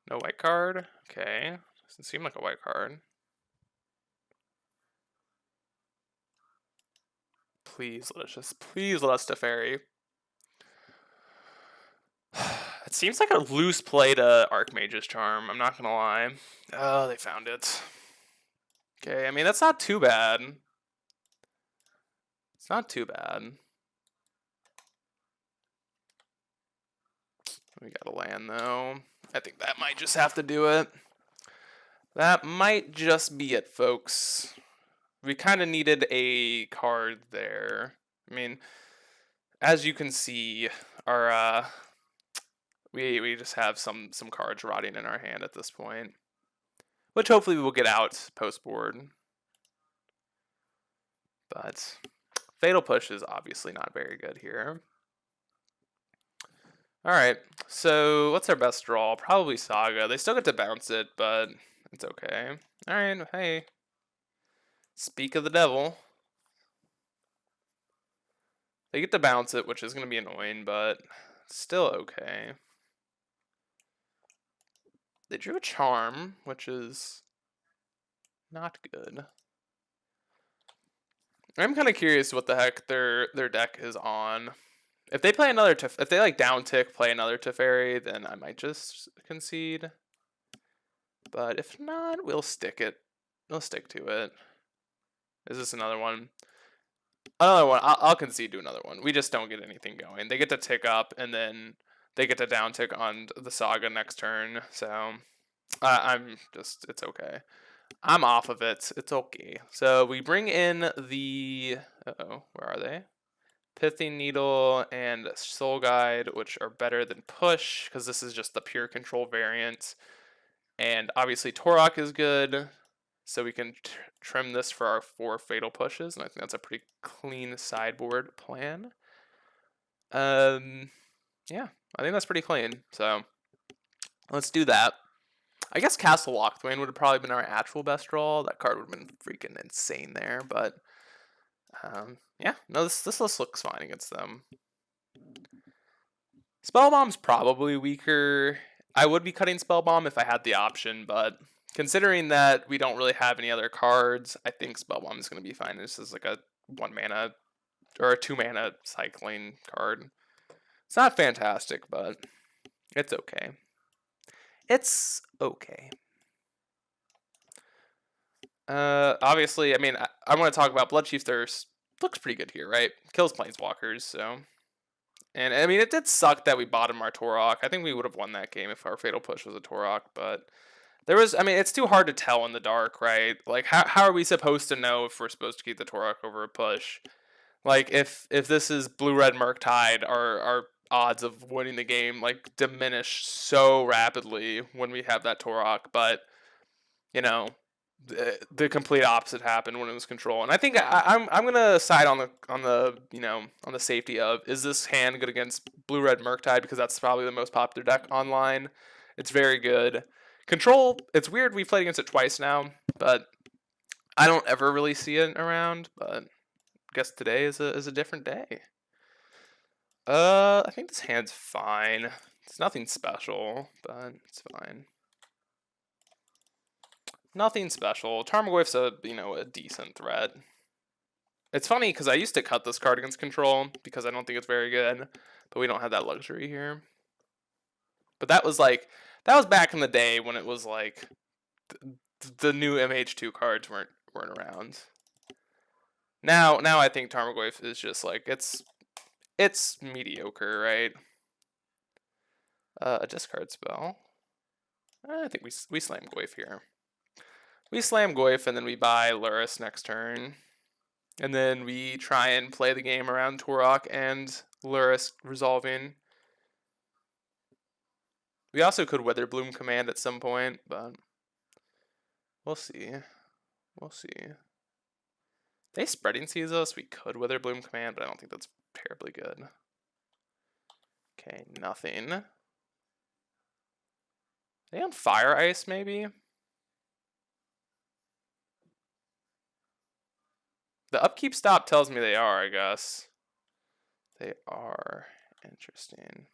No white card? Okay. Doesn't seem like a white card. Please let us to fairy. It seems like a loose play to Archmage's Charm, I'm not gonna lie. Oh, they found it. Okay, I mean, that's not too bad. It's not too bad. We got a land, though. I think that might just have to do it. That might just be it, folks. We kind of needed a card there. I mean, as you can see, our we just have some cards rotting in our hand at this point, which hopefully we will get out post board. But Fatal Push is obviously not very good here. Alright, so what's our best draw? Probably Saga. They still get to bounce it, but it's okay. Alright, hey. Speak of the devil. They get to bounce it, which is going to be annoying, but still okay. They drew a Charm, which is not good. I'm kind of curious what the heck their deck is on. If they play another, if they like down tick, play another Teferi, then I might just concede. But if not, we'll stick it. We'll stick to it. Is this another one? Another one. I'll concede to another one. We just don't get anything going. They get to tick up, and then they get to down tick on the Saga next turn. So I'm just, it's okay. I'm off of it. It's okay. So we bring in the, where are they? Pithing Needle and Soul Guide, which are better than Push, because this is just the pure control variant. And obviously Torok is good, so we can trim this for our 4 Fatal Pushes, and I think that's a pretty clean sideboard plan. Yeah, I think that's pretty clean, so let's do that. I guess Castle Lochthwain would have probably been our actual best draw. That card would have been freaking insane there, but yeah, no, this list looks fine against them. Spellbomb's probably weaker. I would be cutting Spellbomb if I had the option, but considering that we don't really have any other cards, I think Spellbomb is going to be fine. This is like a 1 mana or a 2 mana cycling card. It's not fantastic, but it's okay. It's okay. Obviously, I mean, I want to talk about Bloodchief Thirst. Looks pretty good here, right? Kills Planeswalkers, so. And I mean, it did suck that we bottomed our Torok. I think we would have won that game if our Fatal Push was a Torok, but there was, I mean, it's too hard to tell in the dark, right? Like, how are we supposed to know if we're supposed to keep the Torok over a push? Like, if this is Blue-Red Murktide, our odds of winning the game, like, diminish so rapidly when we have that Torok, but, you know, the complete opposite happened when it was control, and I think I'm gonna side on the you know, on the safety of, is this hand good against Blue-Red Murktide, because that's probably the most popular deck online. It's very good. Control, it's weird we've played against it twice now, but I don't ever really see it around. But I guess today is a different day. I think this hand's fine. It's nothing special, but it's fine. Nothing special. Tarmogoyf's a decent threat. It's funny because I used to cut this card against control because I don't think it's very good, but we don't have that luxury here. But that was like That was back in the day when it was like the new MH2 cards weren't around. Now I think Tarmogoyf is just like it's mediocre, right? A discard spell. I think we slam Goyf here. We slam Goyf and then we buy Lurrus next turn. And then we try and play the game around Torok and Lurrus resolving. We also could Witherbloom command at some point, but we'll see. We'll see. They spreading seas us. We could Witherbloom command, but I don't think that's terribly good. Okay, nothing. They on Fire Ice, maybe? The upkeep stop tells me they are, I guess. They are. Interesting.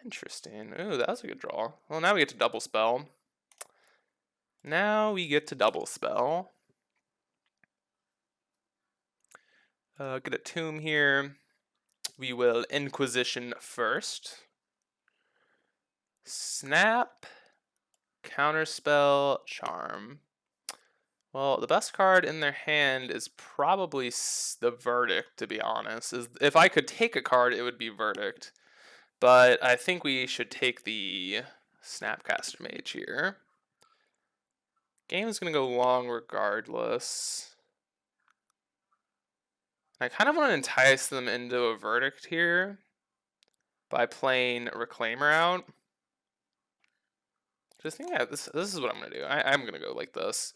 Interesting. Ooh, that was a good draw. Well, now we get to double spell. Now we get to double spell. Get a tomb here. We will Inquisition first. Snap. Counterspell. Charm. Well, the best card in their hand is probably the Verdict, to be honest. If I could take a card, it would be Verdict. But I think we should take the Snapcaster Mage here. Game is going to go long regardless. I kind of want to entice them into a Verdict here by playing Reclaimer out. Just think, yeah, this is what I'm going to do. I'm going to go like this.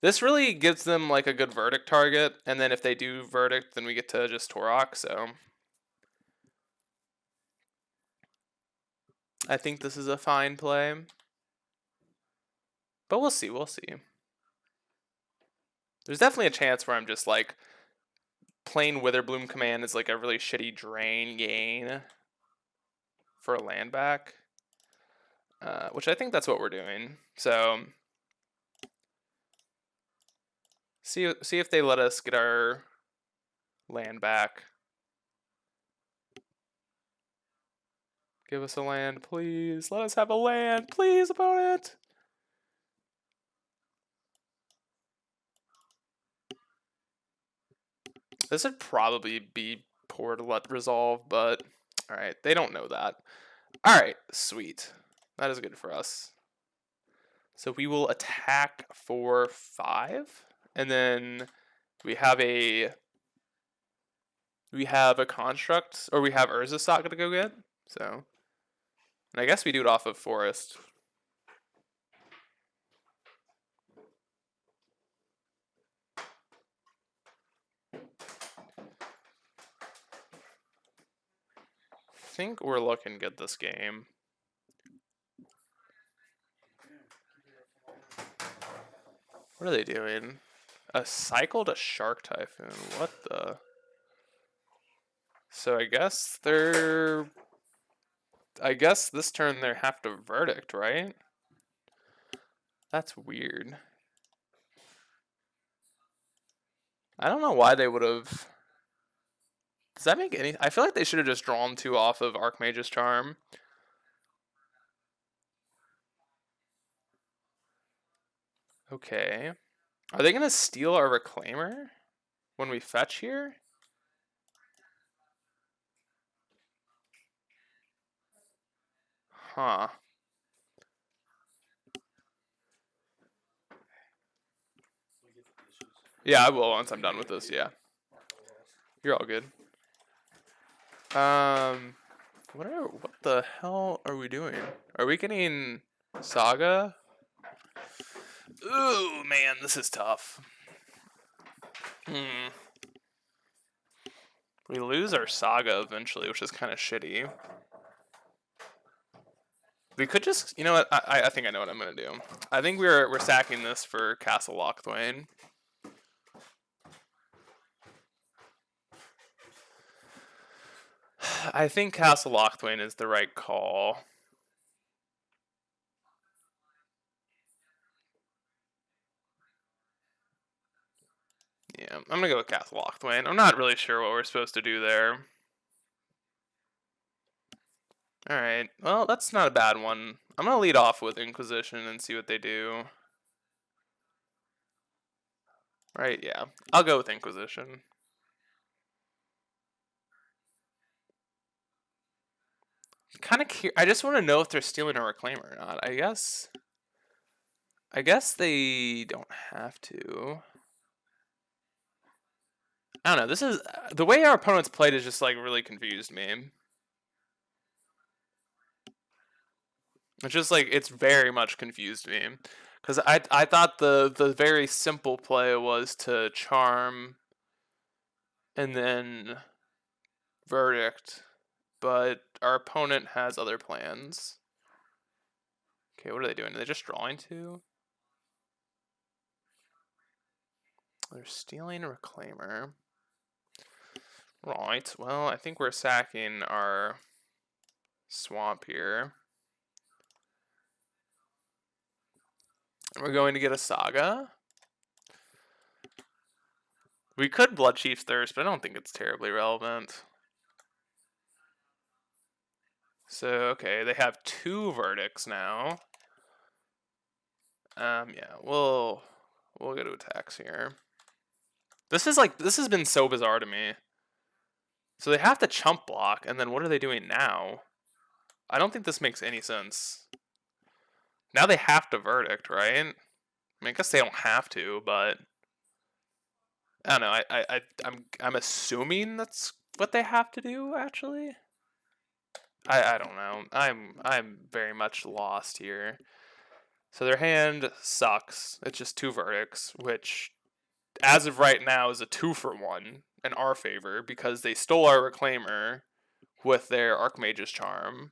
This really gives them like a good Verdict target, and then if they do Verdict, then we get to just Torok, so I think this is a fine play. But we'll see, we'll see. There's definitely a chance where I'm just like playing Witherbloom command is like a really shitty drain gain for a land back. Which I think that's what we're doing. So see if they let us get our land back. Give us a land, please. Let us have a land, please, opponent. This would probably be poor to let resolve, but all right, they don't know that. All right, sweet. That is good for us. So we will attack for 5, and then we have a construct, or we have Urza Saga to go get. So, and I guess we do it off of Forest. I think we're looking good this game. What are they doing? A cycled a Shark Typhoon. What the? So I guess they're... I guess this turn they have to Verdict, right? That's weird. I don't know why they would have... Does that make any... I feel like they should have just drawn 2 off of Archmage's Charm. Okay. Are they going to steal our Reclaimer when we fetch here? Huh. Yeah, I will once I'm done with this, yeah. You're all good. What the hell are we doing? Are we getting Saga? Ooh, man, this is tough. We lose our Saga eventually, which is kind of shitty. We could just, you know what? I think I know what I'm gonna do. I think we're sacking this for Castle Lochthwain. I think Castle Lochthwain is the right call. Yeah, I'm gonna go with Castle Lochthwain. I'm not really sure what we're supposed to do there. Alright, well, that's not a bad one. I'm gonna lead off with Inquisition and see what they do. Right, yeah. I'll go with Inquisition. Kind of I just want to know if they're stealing a Reclaimer or not. I guess they don't have to. I don't know. This is the way our opponents played is just like really confused me. It's just like it's very much confused me because I thought the very simple play was to charm and then verdict, but our opponent has other plans. Okay, what are they doing? Are they just drawing two? They're stealing a Reclaimer. Right, well, I think we're sacking our swamp here. We're going to get a Saga. We could Blood Chief's Thirst, but I don't think it's terribly relevant. So, okay, they have two verdicts now. Yeah, we'll go to attacks here. This has been so bizarre to me. So they have to chump block, and then what are they doing now? I don't think this makes any sense. Now they have to verdict, right? I mean, I guess they don't have to, but I don't know. I'm assuming that's what they have to do. Actually, I don't know. I'm very much lost here. So their hand sucks. It's just two verdicts, which, as of right now, is a 2-for-1 in our favor because they stole our Reclaimer with their Archmage's Charm.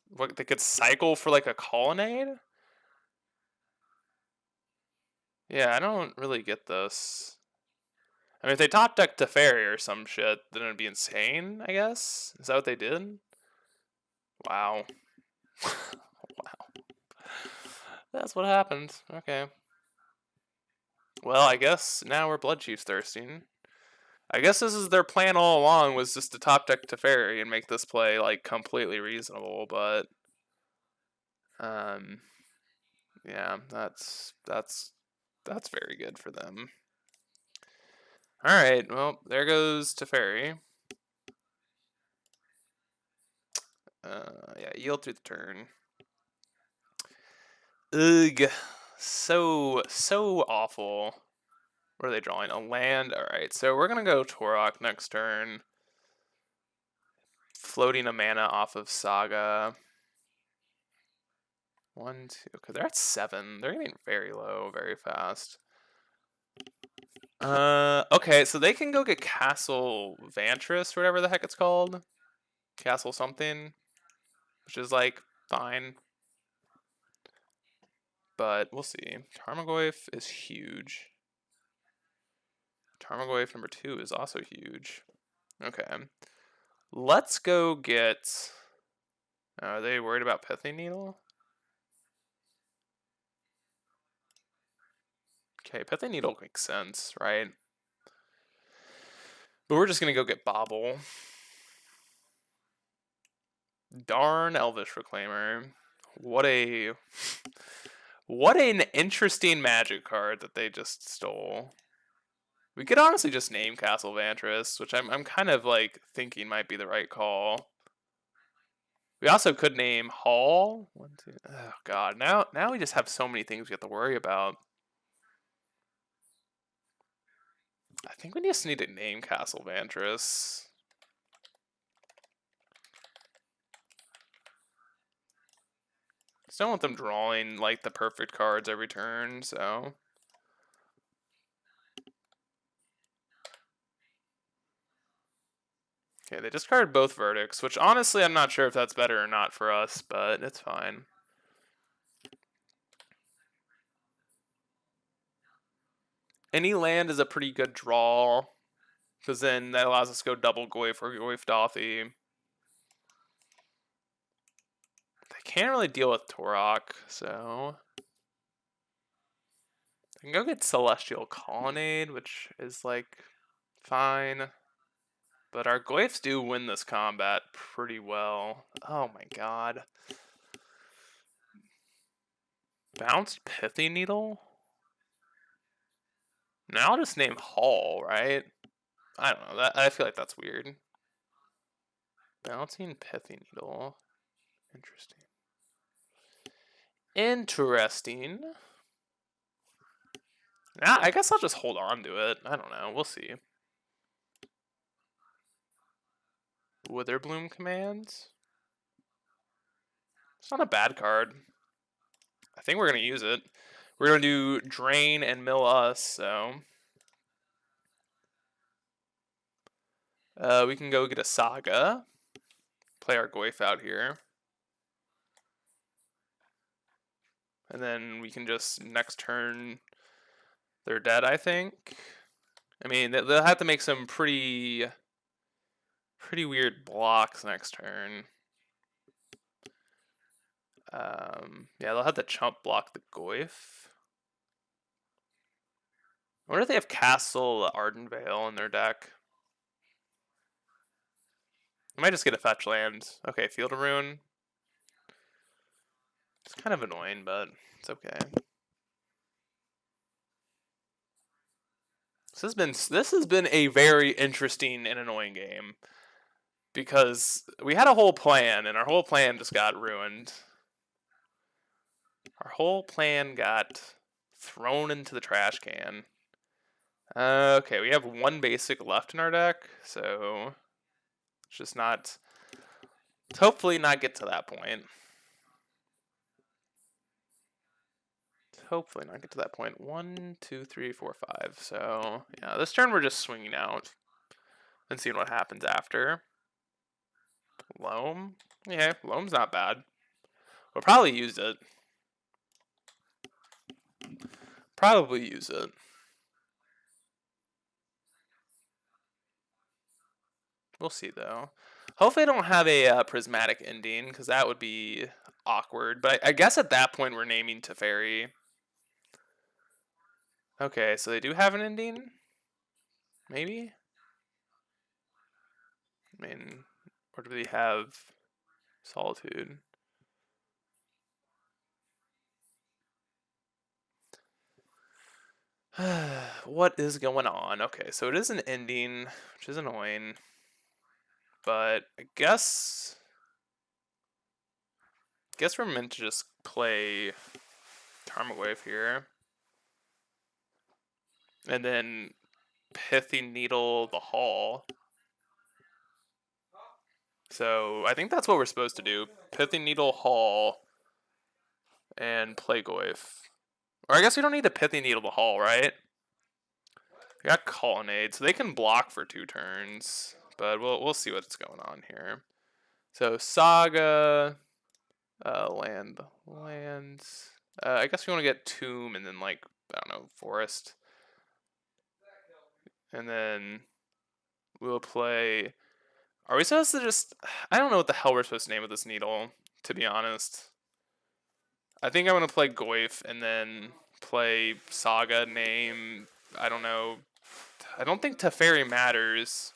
What, they could cycle for like a Colonnade? Yeah, I don't really get this. I mean, if they top deck Teferi or some shit, then it'd be insane, I guess? Is that what they did? Wow. Wow. That's what happened. Okay. Well, I guess now we're Blood Chiefs thirsting. I guess this is their plan all along, was just to top deck Teferi and make this play like completely reasonable, but yeah, that's very good for them. Alright, well, there goes Teferi. Yeah, yield through the turn. Ugh. So awful. What are they drawing? A land? Alright, so we're gonna go Torok next turn. Floating a mana off of Saga. 1, 2. Okay, they're at 7. They're getting very low, very fast. Okay, so they can go get Castle Vantress, or whatever the heck it's called. Castle something. Which is like fine. But we'll see. Tarmogoyf is huge. Tarmogoyf number 2 is also huge. Okay. Let's go get... Are they worried about Pithing Needle? Okay, Pithing Needle makes sense, right? But we're just gonna go get Bobble. Darn Elvish Reclaimer. What a... What an interesting magic card that they just stole. We could honestly just name Castle Vantress, which I'm kind of like thinking might be the right call. We also could name Hall. 1, 2. Oh god, now we just have so many things we have to worry about. I think we just need to name Castle Vantress. Just don't want them drawing like the perfect cards every turn, so. Okay, they discarded both verdicts, which honestly I'm not sure if that's better or not for us, but it's fine. Any land is a pretty good draw, because then that allows us to go double Goyf or Goyf Dothy. They can't really deal with Torok, so... I can go get Celestial Colonnade, which is like fine. But our Goyfs do win this combat pretty well. Oh my god. Bounced Pithy Needle? Now I'll just name Hall, right? I don't know. I feel like that's weird. Bouncing Pithy Needle. Interesting. Interesting. Nah, I guess I'll just hold on to it. I don't know. We'll see. Witherbloom commands. It's not a bad card. I think we're going to use it. We're going to do Drain and Mill us, so... we can go get a Saga. Play our Goyf out here. And then we can just, next turn, they're dead, I think. I mean, they'll have to make some pretty weird blocks next turn. Yeah, they'll have to chump block the Goyf. I wonder if they have Castle Ardenvale in their deck. I might just get a fetch land. Okay, Field of Ruin. It's kind of annoying, but it's okay. This has been a very interesting and annoying game. Because we had a whole plan, and our whole plan just got ruined. Our whole plan got thrown into the trash can. Okay, we have one basic left in our deck, so it's just not... Let's hopefully not get to that point. Hopefully not get to that point. 1, 2, 3, 4, 5. So, yeah, this turn we're just swinging out and seeing what happens after. Loam? Yeah, Loam's not bad. We'll probably use it. Probably use it. We'll see, though. Hopefully I don't have a prismatic ending, because that would be awkward. But I guess at that point we're naming Teferi. Okay, so they do have an ending? Maybe? I mean, or do they have Solitude? What is going on? Okay, so it is an ending, which is annoying. But I guess we're meant to just play Tarmogoyf here. And then Pithy Needle the Hall. So I think that's what we're supposed to do. Pithy Needle Hall and play Goyf. Or I guess we don't need to Pithy Needle the Hall, right? We got Colonnade, so they can block for 2 turns. But we'll see what's going on here. So Saga, lands. I guess we want to get Tomb and then, like, I don't know, Forest. And then we'll play... Are we supposed to just... I don't know what the hell we're supposed to name with this needle, to be honest. I think I'm going to play Goyf and then play Saga, name... I don't know. I don't think Teferi matters.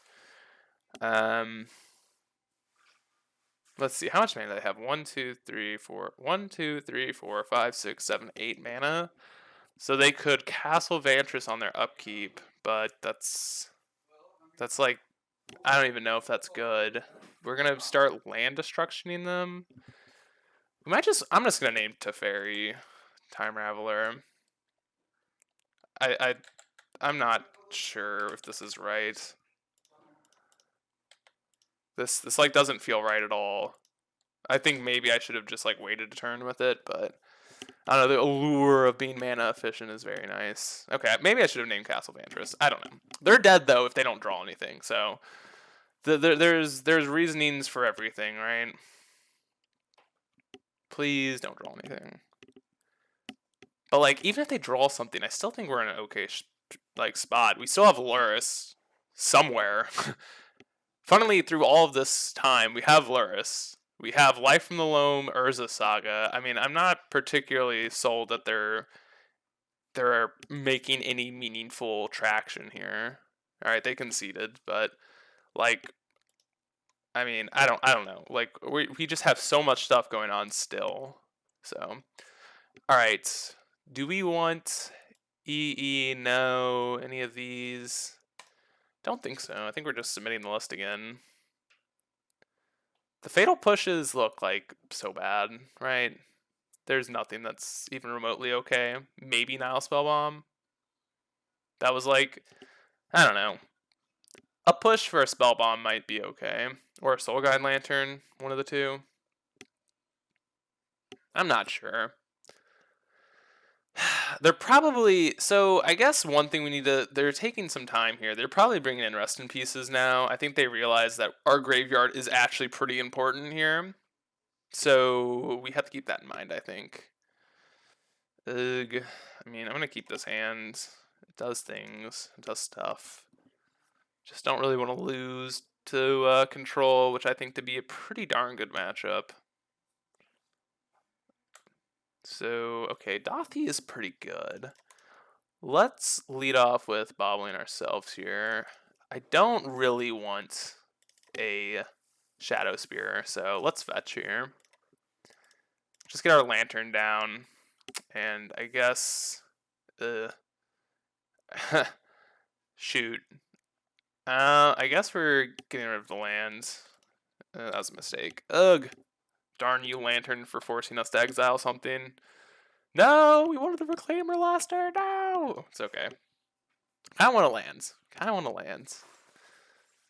Let's see. How much mana do they have? 1, 2, 3, 4... 1, 2, 3, 4, 5, 6, 7, 8 mana. So they could Castle Vantress on their upkeep, but that's like... I don't even know if that's good. We're gonna start land destructioning them. We might just... I'm just gonna name Teferi Time Raveler. I'm not sure if this is right. This like doesn't feel right at all. I think maybe I should have just like waited a turn with it, but I don't know, the allure of being mana efficient is very nice. Okay, maybe I should have named Castle Vantress. I don't know. They're dead though if they don't draw anything, so there's reasonings for everything, right? Please don't draw anything. But like, even if they draw something, I still think we're in an okay like spot. We still have Luris somewhere. Funnily, through all of this time, we have Luris. We have Life from the Loam, Urza Saga. I mean, I'm not particularly sold that they're making any meaningful traction here. All right, they conceded, but Like, I mean, I don't know. Like, we just have so much stuff going on still. So, all right. Do we want EE? No. Any of these? Don't think so. I think we're just submitting the list again. The fatal pushes look like so bad, right? There's nothing that's even remotely okay. Maybe Nile Spellbomb. That was like, I don't know. A push for a Spellbomb might be okay. Or a Soul Guide Lantern, one of the two. I'm not sure. They're probably, so I guess one thing we need to, they're taking some time here. They're probably bringing in Rest in Pieces now. I think they realize that our graveyard is actually pretty important here. So we have to keep that in mind, I think. Ugh. I mean, I'm going to keep this hand. It does things. It does stuff. Just don't really want to lose to Control, which I think to be a pretty darn good matchup. So, okay, Dothi is pretty good. Let's lead off with bobbling ourselves here. I don't really want a Shadow Spear, so let's fetch here. Just get our Lantern down, and I guess... shoot. I guess we're getting rid of the lands. That was a mistake. Ugh. Darn you, Lantern, for forcing us to exile something. No, we wanted the Reclaimer last turn. No, it's okay. I don't want to lands. I don't want to lands.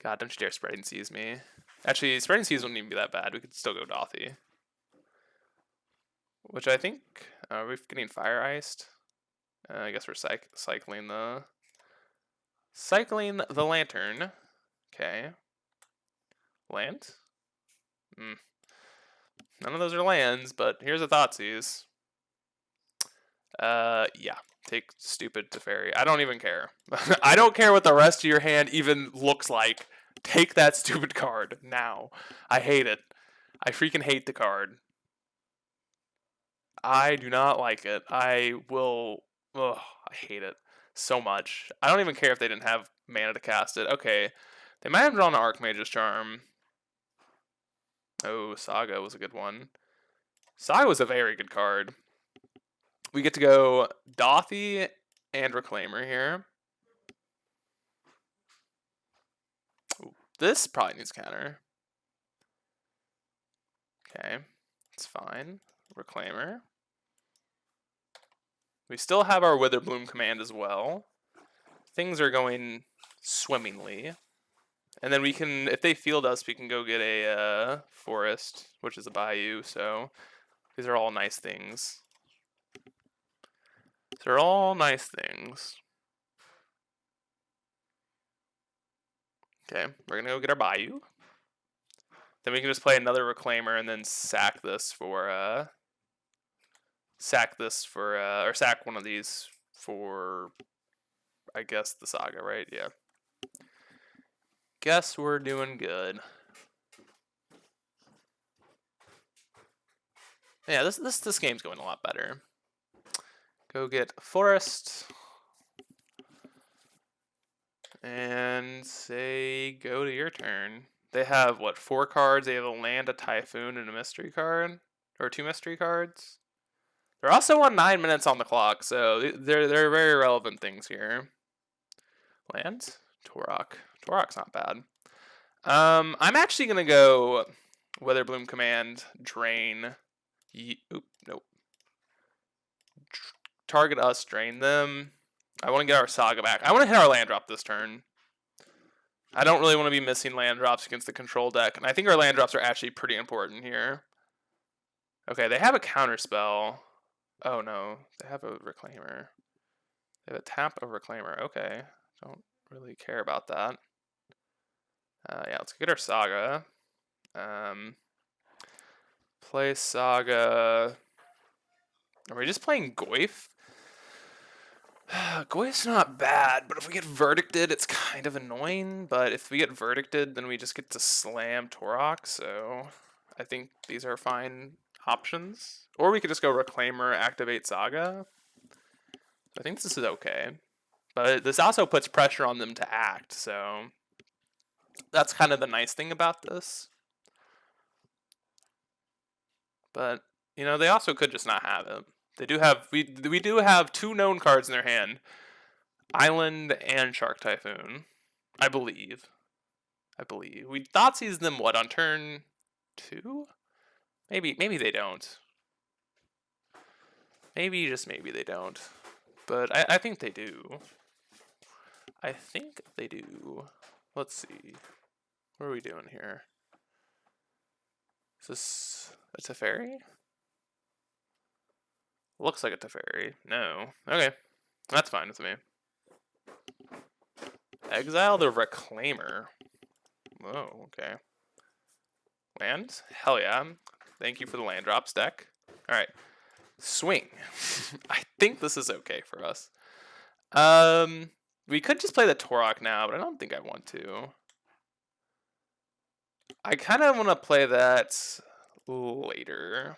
God, don't you dare Spreading Seas me. Actually, Spreading Seas wouldn't even be that bad. We could still go Dothi. Which I think, are we getting Fire Iced? I guess we're cycling the Lantern. Okay. Land? None of those are lands, but here's a Thoughtseize. Yeah. Take Stupid Teferi. I don't even care. I don't care what the rest of your hand even looks like. Take that stupid card now. I hate it. I freaking hate the card. I do not like it. I will... Ugh, I hate it so much. I don't even care if they didn't have mana to cast it. Okay. They might have drawn an Archmage's Charm. Oh, Saga was a good one. Saga was a very good card. We get to go Dothi and Reclaimer here. Ooh, this probably needs counter. Okay, it's fine. Reclaimer. We still have our Witherbloom command as well. Things are going swimmingly. And then we can, if they field us, we can go get a forest, which is a bayou. So these are all nice things. They're all nice things. Okay, we're gonna go get our bayou. Then we can just play another Reclaimer and then sack this for or sack one of these for, I guess, the Saga, right? Yeah. Guess we're doing good. Yeah, this game's going a lot better. Go get Forest. And say go to your turn. They have, what, 4 cards? They have a land, a Typhoon, and a mystery card? Or 2 mystery cards? They're also on 9 minutes on the clock, so they're very relevant things here. Land? Torok. Torok's not bad. I'm actually going to go Witherbloom Command, Drain. Oop, nope. Target us, drain them. I want to get our Saga back. I want to hit our land drop this turn. I don't really want to be missing land drops against the control deck, and I think our land drops are actually pretty important here. Okay, they have a counter spell. Oh no, they have a Reclaimer. They have a tap of Reclaimer. Okay, don't really care about that. Yeah, let's get our Saga. Play Saga. Are we just playing Goyf? Goyf's not bad, but if we get verdicted, it's kind of annoying. But if we get verdicted, then we just get to slam Torok, so I think these are fine options. Or we could just go Reclaimer, activate Saga. I think this is okay. But this also puts pressure on them to act, so That's kind of the nice thing about this. But, you know, they also could just not have it. They do have, we do have 2 known cards in their hand. Island and Shark Typhoon, I believe. We Thoughtseize them, what, on turn 2? Maybe they don't. Maybe, just maybe they don't. But I think they do. I think they do. Let's see. What are we doing here? Is this a Teferi? Looks like a Teferi. No. Okay. That's fine with me. Exile the Reclaimer. Oh, okay. Land? Hell yeah. Thank you for the land drops deck. Alright. Swing. I think this is okay for us. We could just play the Torok now, but I don't think I want to. I kind of want to play that later.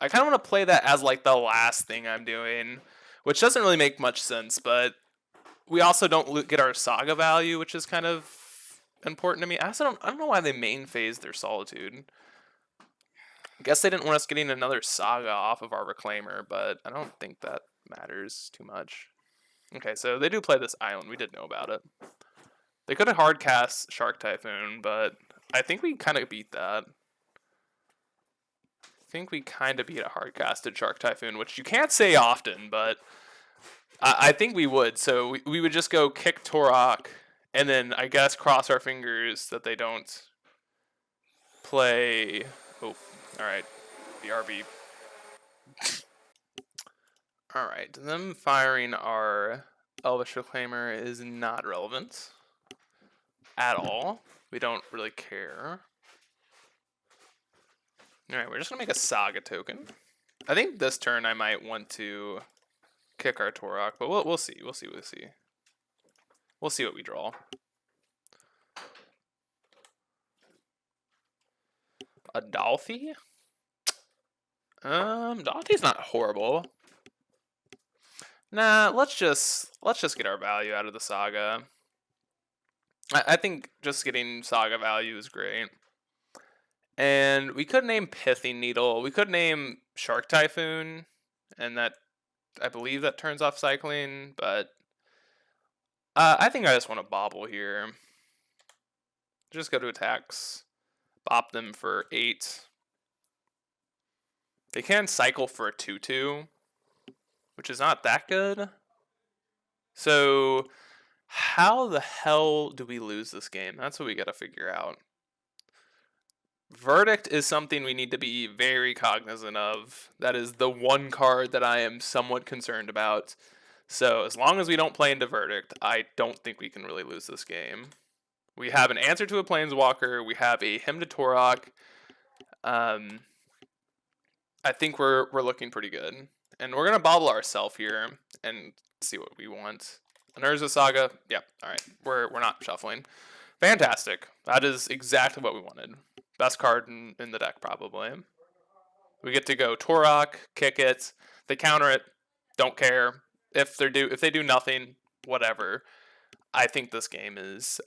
I kind of want to play that as like the last thing I'm doing, which doesn't really make much sense, but we also don't get our Saga value, which is kind of important to me. I don't know why they main phase their Solitude. I guess they didn't want us getting another Saga off of our Reclaimer, but I don't think that matters too much. Okay, so they do play this island. We did know about it. They could have hard cast Shark Typhoon, but I think we kind of beat that. I think we kind of beat a hard casted Shark Typhoon, which you can't say often, but I think we would. So we would just go kick Torok, and then I guess cross our fingers that they don't play. Oh, all right, BRB. All right, them firing our Elvish Reclaimer is not relevant at all. We don't really care. All right, we're just gonna make a Saga token. I think this turn I might want to kick our Torok, but we'll see. We'll see what we draw. A Dolphy? Dolphy's not horrible. Nah, let's just get our value out of the Saga. I think just getting Saga value is great. And we could name Pithing Needle. We could name Shark Typhoon, and that, I believe that turns off cycling, but I think I just want to bobble here. Just go to attacks. Bop them for 8. They can cycle for a 2/2, which is not that good. So how the hell do we lose this game? That's what we got to figure out. Verdict is something we need to be very cognizant of. That is the one card that I am somewhat concerned about. So as long as we don't play into Verdict, I don't think we can really lose this game. We have an answer to a Planeswalker. We have a Hymn to Torok. I think we're looking pretty good. And we're going to bobble ourselves here and see what we want. An Urza Saga. Yep. All right. We're not shuffling. Fantastic. That is exactly what we wanted. Best card in the deck, probably. We get to go Torok, kick it. They counter it. Don't care. If they do nothing, whatever. I think this game is.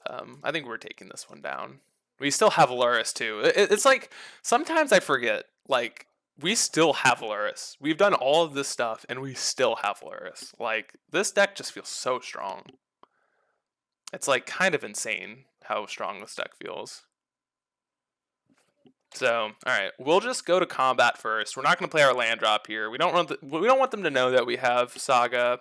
I think we're taking this one down. We still have Luris too. It's like sometimes I forget. Like we still have Luris. We've done all of this stuff, and we still have Luris. Like this deck just feels so strong. It's like kind of insane how strong this deck feels. So, all right, we'll just go to combat first. We're not going to play our land drop here. We don't want them to know that we have Saga.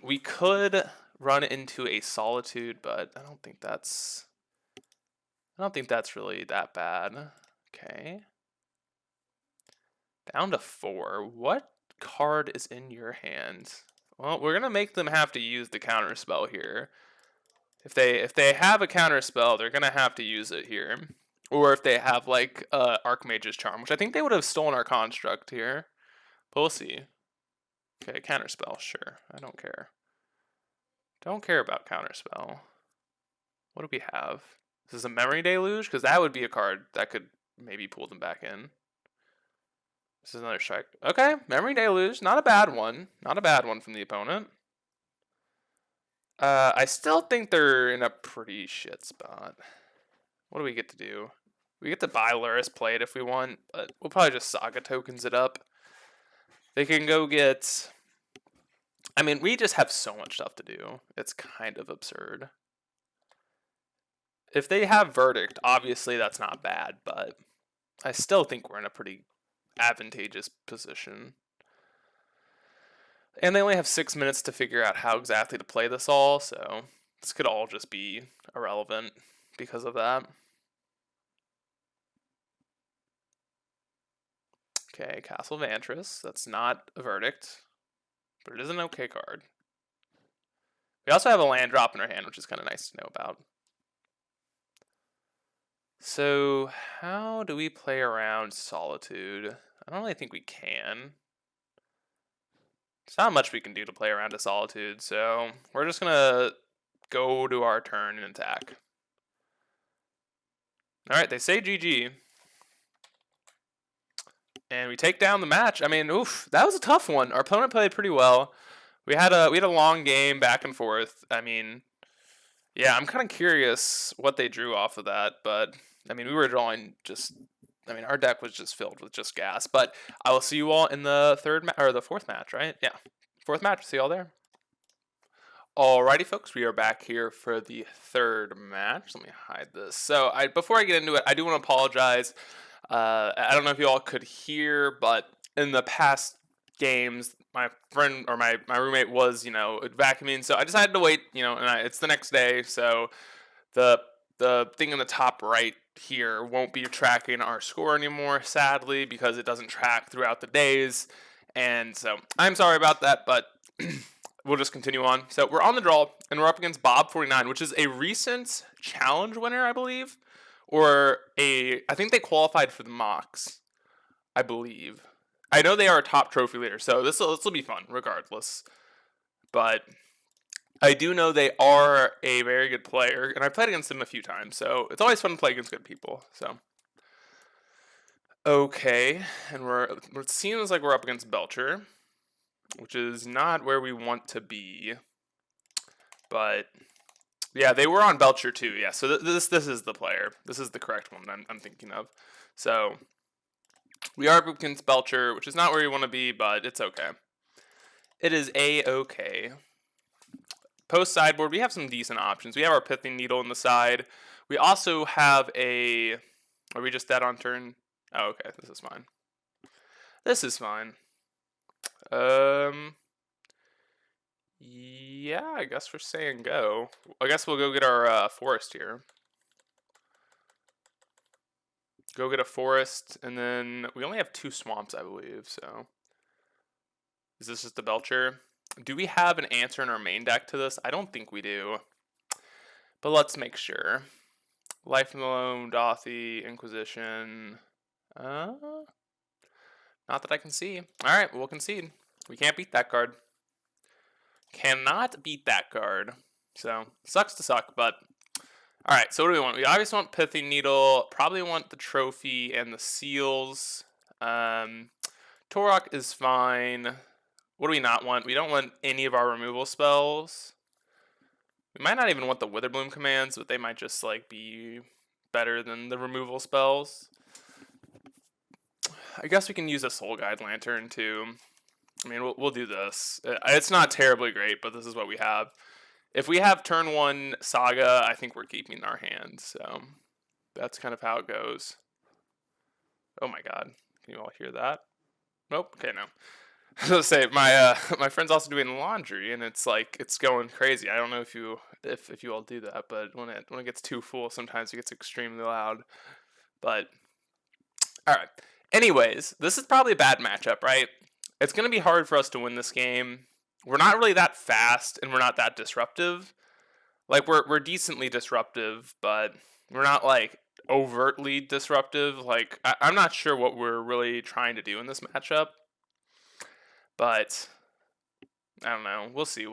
We could run into a Solitude, but I don't think that's really that bad. Okay. Down to 4. What card is in your hand? Well, we're gonna make them have to use the counter spell here. If they have a counter spell, they're gonna have to use it here. Or if they have like Archmage's Charm, which I think they would have stolen our construct here. But we'll see. Okay, counterspell, sure. I don't care. Don't care about counterspell. What do we have? Is this a Memory Deluge? Because that would be a card that could maybe pull them back in. This is another strike. Okay, Memory Deluge. Not a bad one. Not a bad one from the opponent. I still think they're in a pretty shit spot. What do we get to do? We get to buy Luris play it if we want, but we'll probably just Saga tokens it up. They can go get... I mean, we just have so much stuff to do. It's kind of absurd. If they have Verdict, obviously that's not bad, but I still think we're in a pretty advantageous position. And they only have 6 minutes to figure out how exactly to play this all, so this could all just be irrelevant because of that. Okay, Castle Vantris. That's not a Verdict, but it is an okay card. We also have a land drop in our hand, which is kind of nice to know about. So how do we play around Solitude? I don't really think we can. There's not much we can do to play around a Solitude, so we're just going to go to our turn and attack. Alright, they say GG. And we take down the match. I mean, oof, that was a tough one. Our opponent played pretty well. We had a long game back and forth. I mean, yeah, I'm kind of curious what they drew off of that, but I mean, we were drawing just... I mean, our deck was just filled with just gas. But I will see you all in the fourth match, right? Yeah, fourth match. See you all there. Alrighty, folks, we are back here for the third match. Let me hide this. So, before I get into it, I do want to apologize. I don't know if you all could hear, but in the past games, my friend or my roommate was, vacuuming. So I decided to wait, and it's the next day. So the thing in the top right here won't be tracking our score anymore, sadly, because it doesn't track throughout the days. And so I'm sorry about that, but we'll just continue on. So we're on the draw, and we're up against Bob49, which is a recent challenge winner, I believe. I think they qualified for the mocks, I believe. I know they are a top trophy leader, so this will be fun regardless. But I do know they are a very good player, and I've played against them a few times, so it's always fun to play against good people. So, okay, and it seems like we're up against Belcher, which is not where we want to be. But yeah, they were on Belcher too. Yeah, so this is the player. This is the correct one I'm thinking of. So we are up against Belcher, which is not where you want to be, but it's okay. It is a-okay. Post sideboard, we have some decent options. We have our Pithing Needle on the side. We also have a... Are we just dead on turn? Oh, okay. This is fine. This is fine. Yeah, I guess we're saying go. I guess we'll go get our forest here. Go get a forest, and then we only have 2 swamps, I believe, so... Is this just the Belcher? Do we have an answer in our main deck to this? I don't think we do. But let's make sure. Life Alone, Dothy, Inquisition. Not that I can see. Alright, we'll concede. We can't beat that card. Cannot beat that card. So, sucks to suck, but... Alright, so what do we want? We obviously want Pithing Needle. Probably want the trophy and the seals. Torok is fine. What do we not want? We don't want any of our removal spells. We might not even want the Witherbloom commands, but they might just be better than the removal spells. I guess we can use a Soul Guide Lantern too. I mean, we'll do this. It's not terribly great, but this is what we have. If we have turn 1 Saga, I think we're keeping our hands. So that's kind of how it goes. Oh my god. Can you all hear that? Nope. Okay, no. I was gonna say my friend's also doing laundry, and it's going crazy. I don't know if you all do that, but when it gets too full, sometimes it gets extremely loud. But all right. Anyways, this is probably a bad matchup, right? It's gonna be hard for us to win this game. We're not really that fast, and we're not that disruptive. We're decently disruptive, but we're not overtly disruptive. I'm not sure what we're really trying to do in this matchup. But I don't know. We'll see.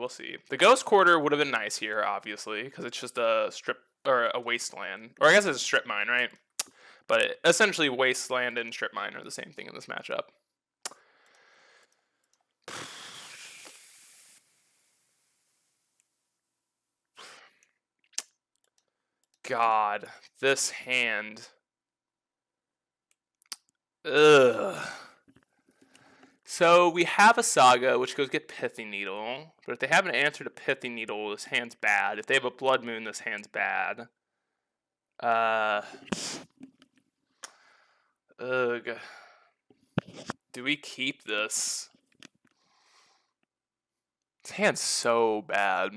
The Ghost Quarter would have been nice here, obviously, because it's just a strip or a wasteland, or I guess it's a strip mine, right? But essentially, wasteland and strip mine are the same thing in this matchup. God, this hand. Ugh. So we have a Saga, which goes get Pithy Needle. But if they have an answer to Pithy Needle, this hand's bad. If they have a Blood Moon, this hand's bad. Ugh. Do we keep this? This hand's so bad.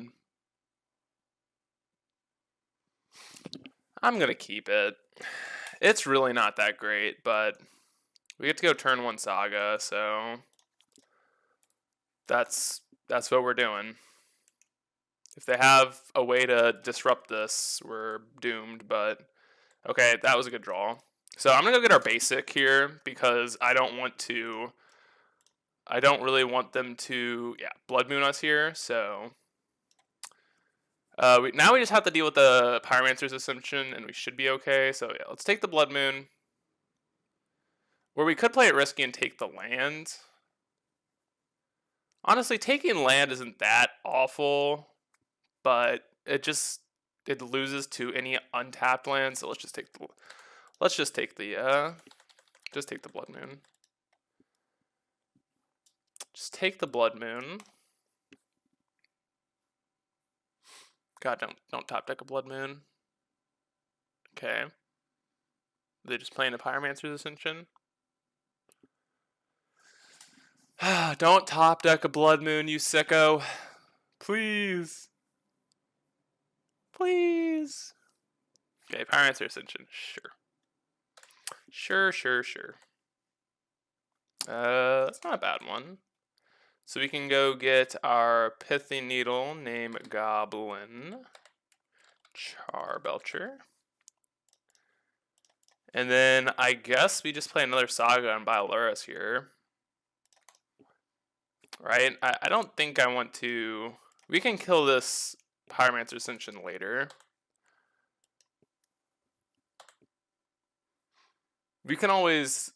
I'm gonna keep it. It's really not that great, but we get to go turn 1 Saga, so that's what we're doing. If they have a way to disrupt this, we're doomed, but okay, that was a good draw. So I'm gonna go get our basic here because I don't really want them to, Blood Moon us here, so now we just have to deal with the Pyromancer's Ascension, and we should be okay. So yeah, let's take the Blood Moon. Where we could play it risky and take the land. Honestly, taking land isn't that awful, but it loses to any untapped land. So let's just take the Blood Moon. Just take the Blood Moon. God, don't top deck a Blood Moon. Okay. Are they just playing a Pyromancer's Ascension? Don't top deck a Blood Moon, you sicko. Please. Please. Okay, Pyromancer Ascension. Sure. That's not a bad one. So we can go get our Pithy Needle named Goblin. Charbelcher. And then I guess we just play another Saga on Bioluris here. Right? I don't think I want to... We can kill this Pyromancer Ascension later. We can always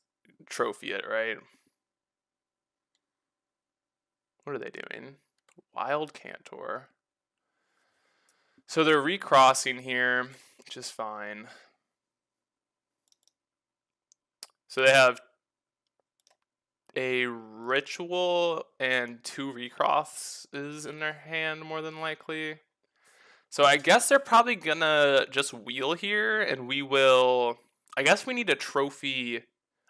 trophy it, right? What are they doing? Wild Cantor. So they're recrossing here, which is fine. So they have a Ritual and 2 recrosses in their hand, more than likely. So I guess they're probably gonna just wheel here, and we will... I guess we need a trophy...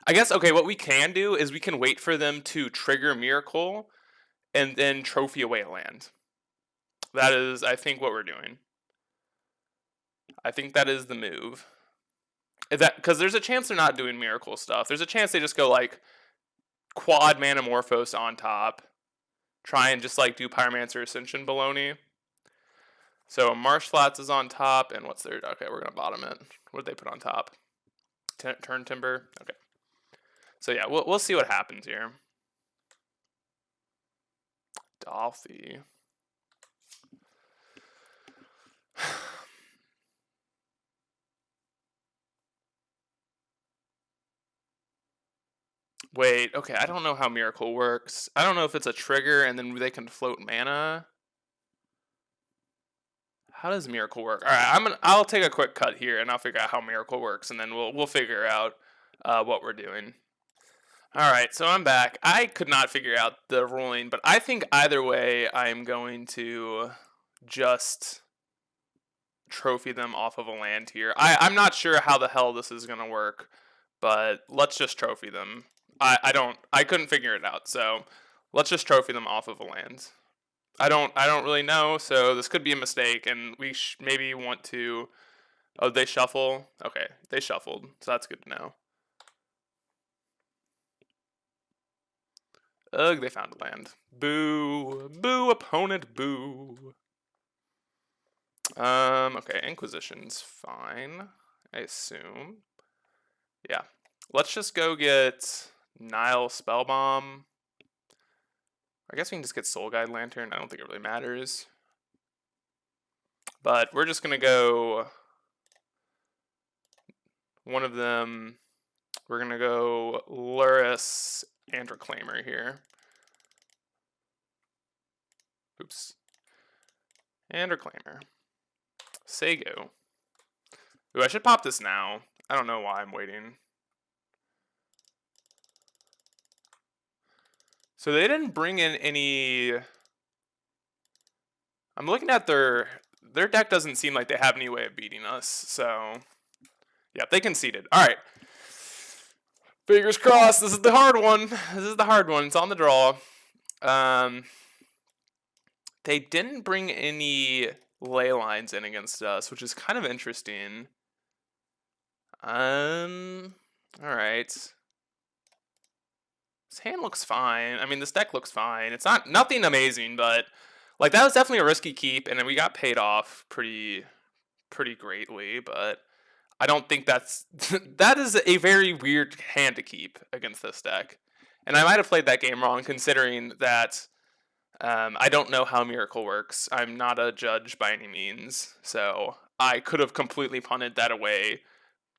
I guess, okay, what we can do is we can wait for them to trigger Miracle, and then trophy away a land. That is, I think, what we're doing. I think that is the move. Because there's a chance they're not doing Miracle stuff. There's a chance they just go, like, quad Manamorphose on top. Try and just, like, do Pyromancer Ascension baloney. So Marsh Flats is on top, and what's their... Okay, we're going to bottom it. What did they put on top? Turn Timber? Okay. So yeah, we'll see what happens here. Dolphy. Wait, okay, I don't know how Miracle works. I don't know if it's a trigger and then they can float mana. How does Miracle work? All right, I'll take a quick cut here and I'll figure out how Miracle works, and then we'll figure out what we're doing. All right, so I'm back. I could not figure out the ruling, but I think either way, I'm going to just trophy them off of a land here. I'm not sure how the hell this is gonna work, but let's just trophy them. I couldn't figure it out, so let's just trophy them off of a land. I don't really know, so this could be a mistake, and we maybe want to... Oh, they shuffle? Okay, they shuffled, so that's good to know. Ugh, they found a land. Boo. Boo, opponent, boo. Okay, Inquisition's fine, I assume. Yeah. Let's just go get Nile Spellbomb. I guess we can just get Soul Guide Lantern. I don't think it really matters. But we're just going to go... One of them... We're going to go Luris and Reclaimer here. Oops. And Reclaimer. Say go. Ooh, I should pop this now. I don't know why I'm waiting. So they didn't bring in any... I'm looking at their deck doesn't seem like they have any way of beating us, so... Yeah, they conceded. Alright. Fingers crossed, this is the hard one. This is the hard one. It's on the draw. They didn't bring any ley lines in against us, which is kind of interesting. Alright. This hand looks fine. I mean, this deck looks fine. It's nothing amazing, but like that was definitely a risky keep, and then we got paid off pretty greatly. But I don't think that's that is a very weird hand to keep against this deck. And I might have played that game wrong, considering that I don't know how Miracle works. I'm not a judge by any means, so I could have completely punted that away.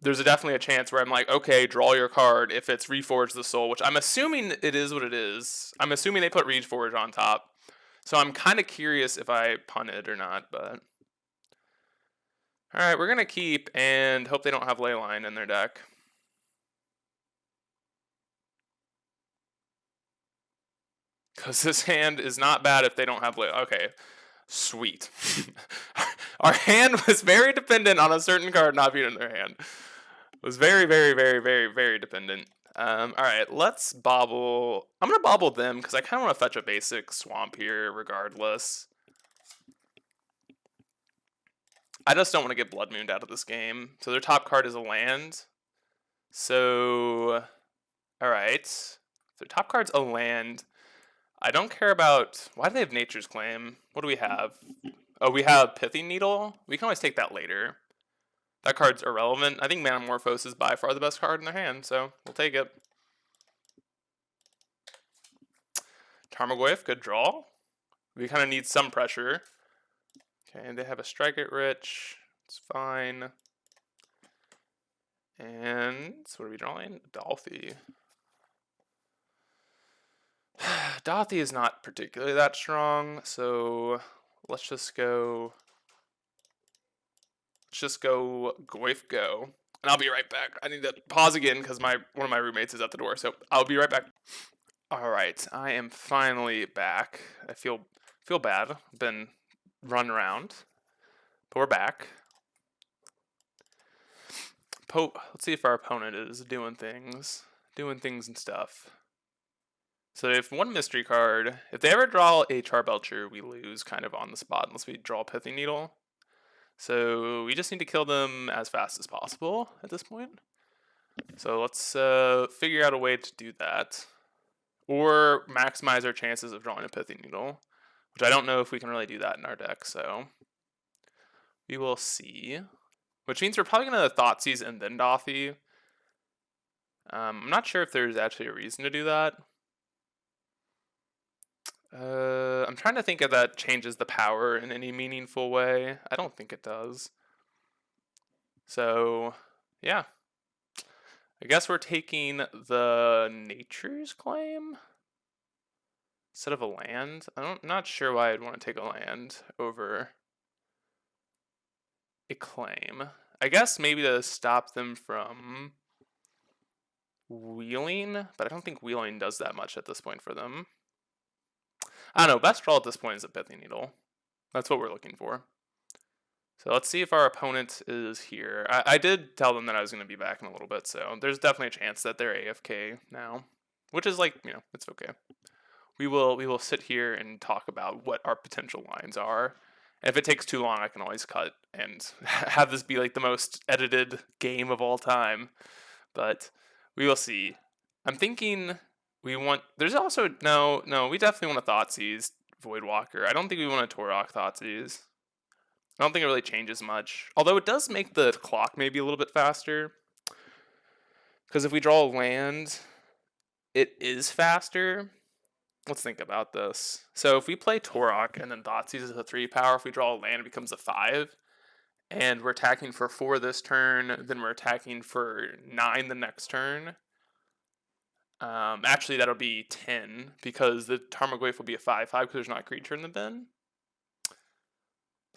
There's definitely a chance where I'm like, okay, draw your card if it's Reforge the Soul, which I'm assuming it is what it is. I'm assuming they put Reforge on top. So I'm kind of curious if I punt it or not, but... Alright, we're going to keep and hope they don't have Leyline in their deck. Because this hand is not bad if they don't have Leyline. Okay, sweet. Our hand was very dependent on a certain card not being in their hand. It was very, very, very, very, very dependent. Alright, let's bobble. I'm going to bobble them because I kind of want to fetch a basic swamp here regardless. I just don't want to get Blood Mooned out of this game. So their top card is a land. So, alright. Their top card's a land. I don't care about... Why do they have Nature's Claim? What do we have? Oh, we have Pithing Needle? We can always take that later. That card's irrelevant. I think Manamorphose is by far the best card in their hand, so we'll take it. Tarmogoyf, good draw. We kind of need some pressure. Okay, and they have a Strike It Rich. It's fine. And so what are we drawing? Dolphy. Dolphy is not particularly that strong, so let's just go... Goyf go. And I'll be right back. I need to pause again because one of my roommates is at the door, so I'll be right back. Alright, I am finally back. I feel bad. I've been run around. But we're back. Let's see if our opponent is doing things and stuff. So if one mystery card, if they ever draw a Charbelcher, we lose kind of on the spot unless we draw a Pithing Needle. So we just need to kill them as fast as possible at this point. So let's figure out a way to do that. Or maximize our chances of drawing a Pithing Needle, which I don't know if we can really do that in our deck, so we will see. Which means we're probably going to Thoughtseize and then Dolphy. I'm not sure if there's actually a reason to do that. I'm trying to think if that changes the power in any meaningful way. I don't think it does. So, yeah. I guess we're taking the Nature's Claim instead of a land. I'm not sure why I'd want to take a land over a claim. I guess maybe to stop them from wheeling, but I don't think wheeling does that much at this point for them. I don't know, best draw at this point is a Pithing Needle. That's what we're looking for. So let's see if our opponent is here. I did tell them that I was going to be back in a little bit, so there's definitely a chance that they're AFK now. Which is like, it's okay. We will sit here and talk about what our potential lines are. And if it takes too long, I can always cut and have this be like the most edited game of all time. But we will see. I'm thinking... There's also... No, we definitely want a Thoughtseize Voidwalker. I don't think we want a Torok Thoughtseize. I don't think it really changes much. Although it does make the clock maybe a little bit faster. Because if we draw a land, it is faster. Let's think about this. So if we play Torok and then Thoughtseize is a 3 power, if we draw a land, it becomes a 5. And we're attacking for 4 this turn, then we're attacking for 9 the next turn. Actually, that'll be 10, because the Tarmogoyf will be a 5/5 because there's not a creature in the bin.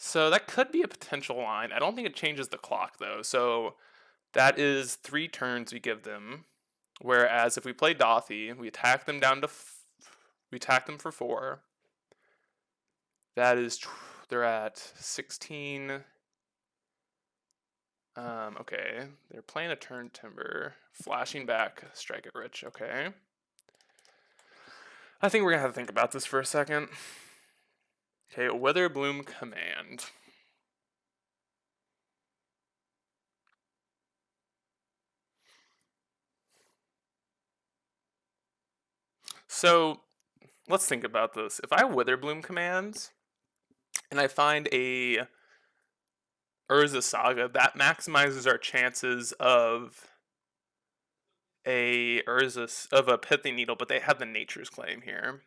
So that could be a potential line. I don't think it changes the clock though. So that is 3 turns we give them. Whereas if we play Dothy, we attack them down to we attack them for 4. That is they're at 16. Okay, they're playing a turn Timber, flashing back, strike it rich. Okay, I think we're gonna have to think about this for a second. Okay, Witherbloom Command. So let's think about this. If I Witherbloom Command and I find a Urza Saga, that maximizes our chances of a Pithy Needle, but they have the Nature's Claim here.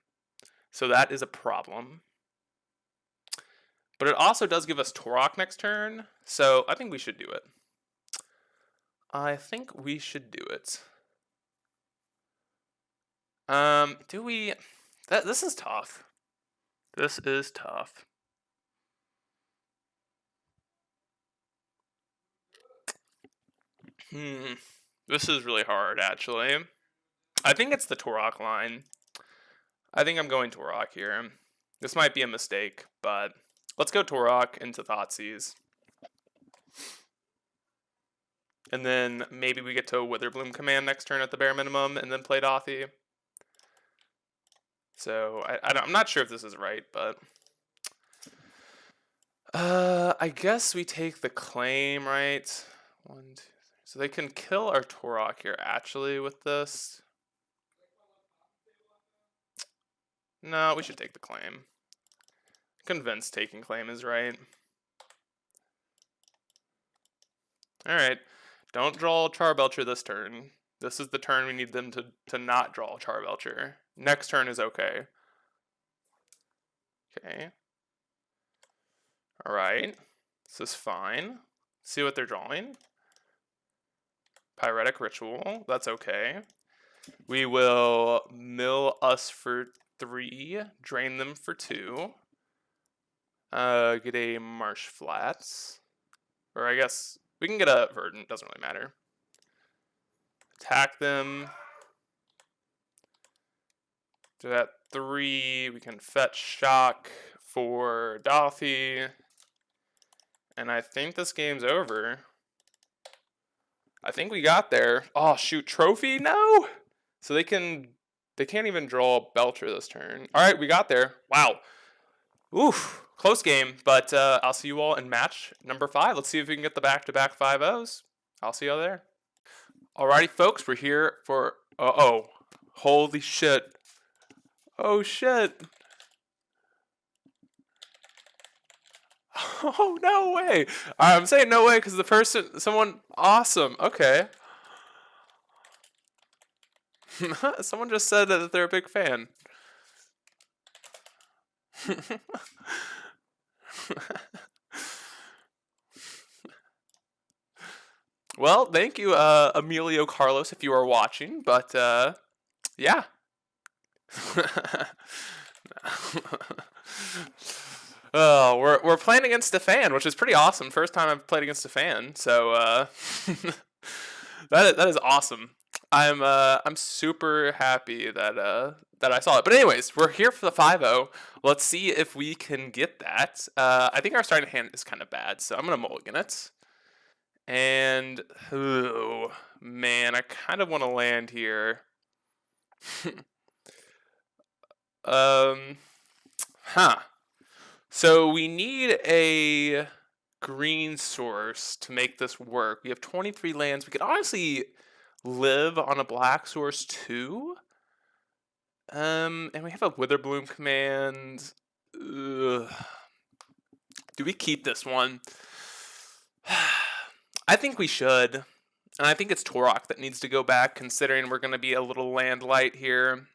So that is a problem. But it also does give us Torok next turn, so I think we should do it. I think we should do it. Do we... This is tough. This is tough. This is really hard, actually. I think it's the Torok line. I think I'm going Torok here. This might be a mistake, but let's go Torok into Thoughtseize. And then maybe we get to a Witherbloom Command next turn at the bare minimum, and then play Dothy. So I'm not sure if this is right, but I guess we take the claim, right? 1, 2, 3. So they can kill our Torok here actually with this. No, we should take the claim. Convinced taking claim is right. Alright. Don't draw Charbelcher this turn. This is the turn we need them to not draw Charbelcher. Next turn is okay. Okay. Alright. This is fine. See what they're drawing. Pyretic Ritual. That's okay. We will mill us for 3. Drain them for 2. Get a Marsh Flats. Or I guess we can get a Verdant. Doesn't really matter. Attack them. Do that 3. We can fetch Shock for Dothy. And I think this game's over. I think we got there. Oh shoot, Trophy? No! So they can't even draw Belcher this turn. Alright, we got there. Wow. Oof. Close game, but I'll see you all in match number 5. Let's see if we can get the back-to-back 5-0s. I'll see you all there. Alrighty, folks, we're here for... Uh-oh. Holy shit. Oh, shit. Oh, no way. I'm saying no way because someone... Awesome. Okay. Someone just said that they're a big fan. Well, thank you, Emilio Carlos, if you are watching. But yeah. Oh, we're playing against a fan, which is pretty awesome. First time I've played against a fan, so that is awesome. I'm super happy that I saw it. But anyways, we're here for the 5-0. Let's see if we can get that. I think our starting hand is kind of bad, so I'm gonna mulligan it. And oh man, I kind of want to land here. So we need a green source to make this work. We have 23 lands. We could honestly live on a black source too. And we have a Witherbloom command. Ugh. Do we keep this one? I think we should. And I think it's Torok that needs to go back, considering we're going to be a little land light here.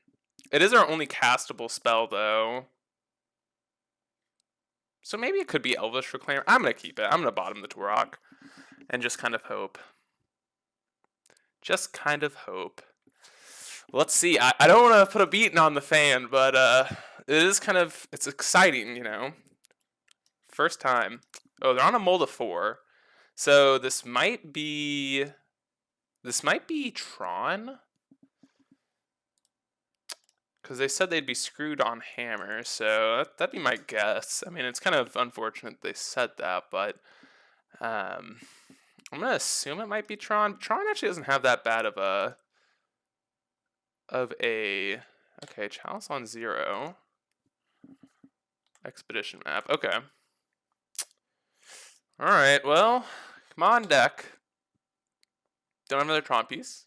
It is our only castable spell, though. So maybe it could be Elvish Reclaimer. I'm going to keep it. I'm going to bottom the Torok. And just kind of hope. Just kind of hope. Let's see. I don't want to put a beating on the fan, but it is kind of... It's exciting, you know. First time. Oh, they're on a mold of 4. So this might be Tron. Because they said they'd be screwed on hammer, so that'd be my guess. I mean, it's kind of unfortunate they said that, but I'm gonna assume it might be Tron. Tron actually doesn't have that bad of a okay, Chalice on 0. Expedition map. Okay. Alright, well, come on, deck. Don't have another Tron piece.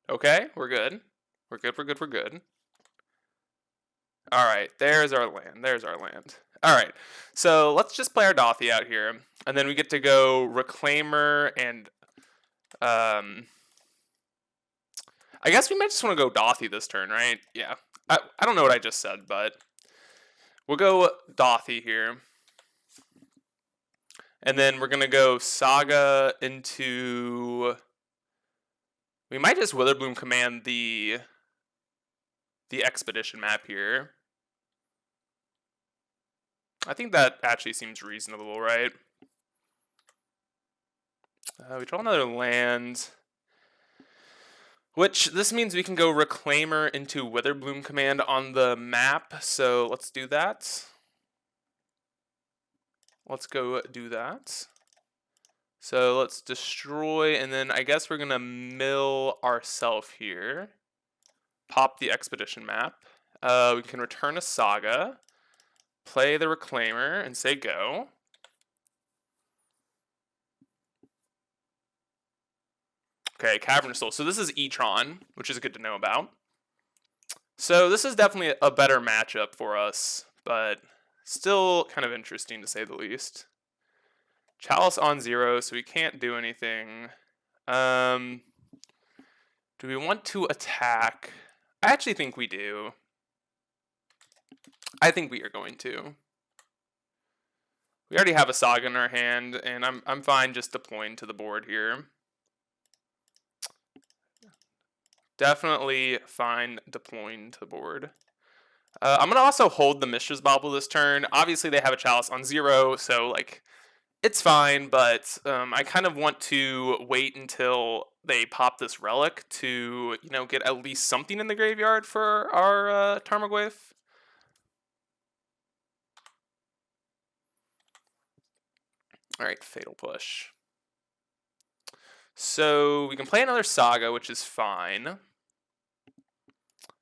Okay, we're good. We're good. Alright, there's our land. Alright, so let's just play our Dothy out here. And then we get to go Reclaimer and I guess we might just want to go Dothy this turn, right? Yeah. I don't know what I just said, but we'll go Dothy here. And then we're gonna go Saga into. We might just Witherbloom command the expedition map here. I think that actually seems reasonable, right? We draw another land. Which, this means we can go Reclaimer into Witherbloom command on the map, so let's do that. Let's go do that. So let's destroy, and then I guess we're gonna mill ourselves here. Pop the expedition map. We can return a Saga, play the Reclaimer, and say go. Okay, Cavernous Soul. So this is E-Tron, which is good to know about. So this is definitely a better matchup for us, but still kind of interesting to say the least. Chalice on 0, so we can't do anything. Do we want to attack? I actually think we do. I think we are going to. We already have a Saga in our hand, and I'm fine just deploying to the board here. Definitely fine deploying to the board. I'm going to also hold the Mishra's Bauble this turn. Obviously, they have a Chalice on 0, so, like, it's fine, but I kind of want to wait until they pop this Relic to, you know, get at least something in the graveyard for our Tarmogoyf. Alright, Fatal Push. So we can play another Saga, which is fine.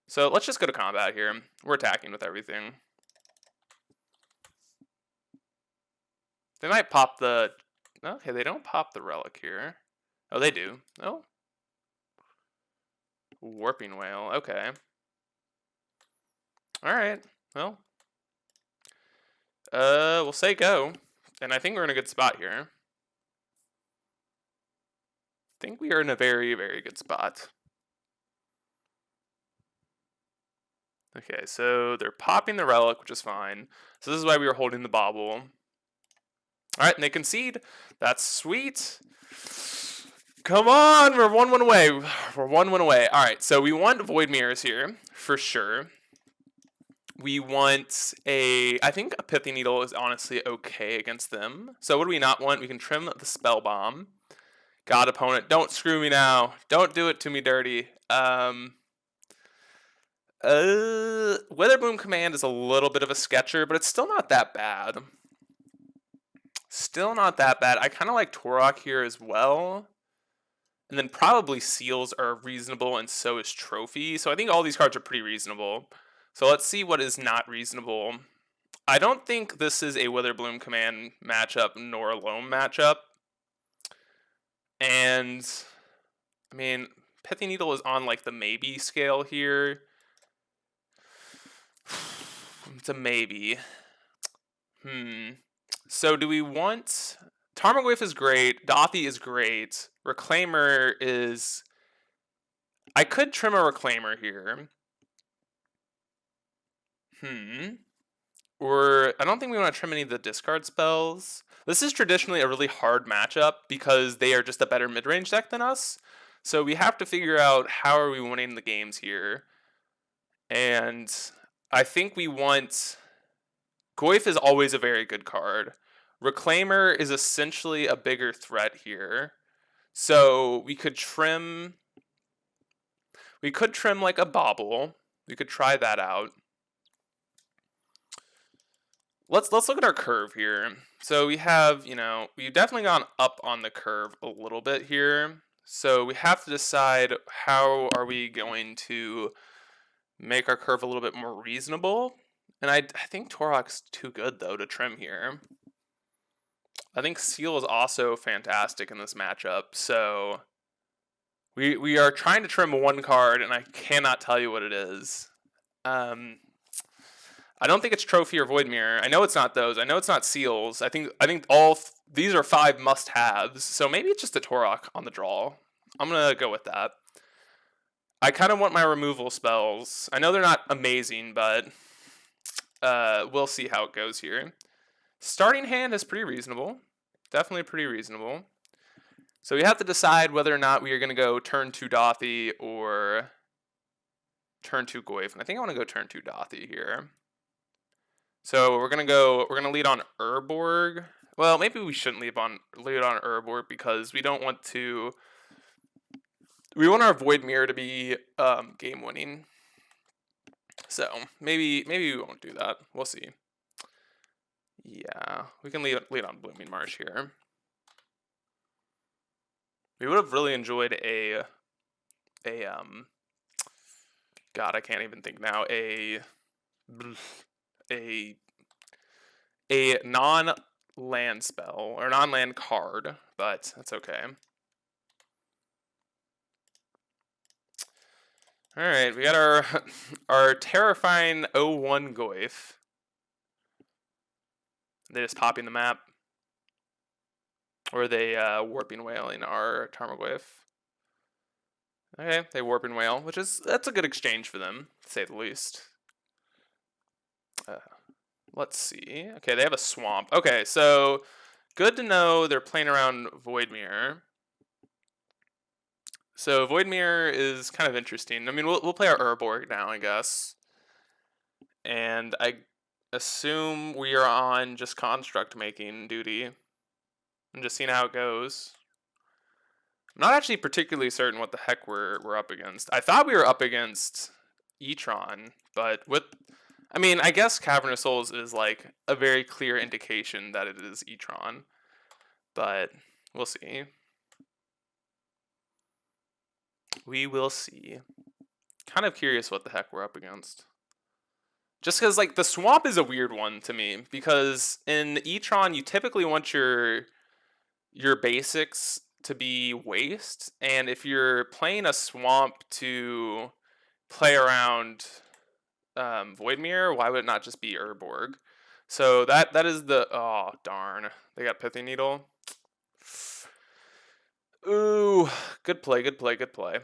So let's just go to combat here. We're attacking with everything. They might pop the... Okay, they don't pop the Relic here. Oh, they do. Oh. Warping Whale. Okay. Alright. Well. We'll say go. And I think we're in a good spot here. I think we are in a very, very good spot. Okay, so they're popping the Relic, which is fine. So this is why we were holding the Bauble. Alright, and they concede. That's sweet. Come on, we're 1-1 away. We're 1-1 away. Alright, so we want Void Mirrors here, for sure. We want I think a Pithy Needle is honestly okay against them. So what do we not want? We can trim the Spell Bomb. God, opponent, don't screw me now. Don't do it to me dirty. Witherbloom Command is a little bit of a sketcher, but it's still not that bad. Still not that bad. I kind of like Torok here as well. And then probably Seals are reasonable, and so is Trophy. So I think all these cards are pretty reasonable. So let's see what is not reasonable. I don't think this is a Witherbloom Command matchup nor a Loam matchup. And, I mean, Pithy Needle is on like the maybe scale here. It's a maybe. So do we want... Tarmogoyf is great. Dothy is great. Reclaimer is... I could trim a Reclaimer here. Or I don't think we want to trim any of the discard spells. This is traditionally a really hard matchup because they are just a better mid-range deck than us. So we have to figure out how are we winning the games here. And I think we want... Goyf is always a very good card. Reclaimer is essentially a bigger threat here. So we could trim like a bobble. We could try that out. Let's look at our curve here. So we have, we've definitely gone up on the curve a little bit here. So we have to decide how are we going to make our curve a little bit more reasonable. And I think Torok's too good though to trim here. I think Seal is also fantastic in this matchup. So we are trying to trim one card, and I cannot tell you what it is. I don't think it's Trophy or Void Mirror. I know it's not those. I know it's not Seals. I think these are 5 must-haves. So maybe it's just a Torok on the draw. I'm gonna go with that. I kind of want my removal spells. I know they're not amazing, but we'll see how it goes here. Starting hand is pretty reasonable. Definitely pretty reasonable. So we have to decide whether or not we are going to go turn 2 Dothy or turn 2 Goyf. And I think I want to go turn 2 Dothy here. So we're going to lead on Urborg. Well, maybe we shouldn't lead on Urborg because we don't want to. We want our Void Mirror to be game winning. So maybe we won't do that. We'll see. Yeah, we can lead on Blooming Marsh here. We would have really enjoyed a God, I can't even think now. A non-land spell or non-land card, but that's okay. All right, we got our terrifying 0-1 Goyf. They just popping the map, or are they warping whaling our Tarmogoyf? Okay, they warp and whale, that's a good exchange for them, to say the least. Let's see. Okay, they have a swamp. Okay, so good to know they're playing around Void Mirror. So Void Mirror is kind of interesting. I mean, we'll play our Urborg now, I guess. And I assume we are on just construct making duty. I'm just seeing how it goes. I'm not actually particularly certain what the heck we're up against. I thought we were up against E-Tron, but I guess Cavernous Souls is like a very clear indication that it is E-Tron, but we'll see. We will see. Kind of curious what the heck we're up against. Just because, like, the swamp is a weird one to me, because in E-Tron, you typically want your basics to be waste, and if you're playing a swamp to play around Void Mirror, why would it not just be Urborg? So that is the, oh darn, they got Pithy Needle. Ooh, good play, opponent.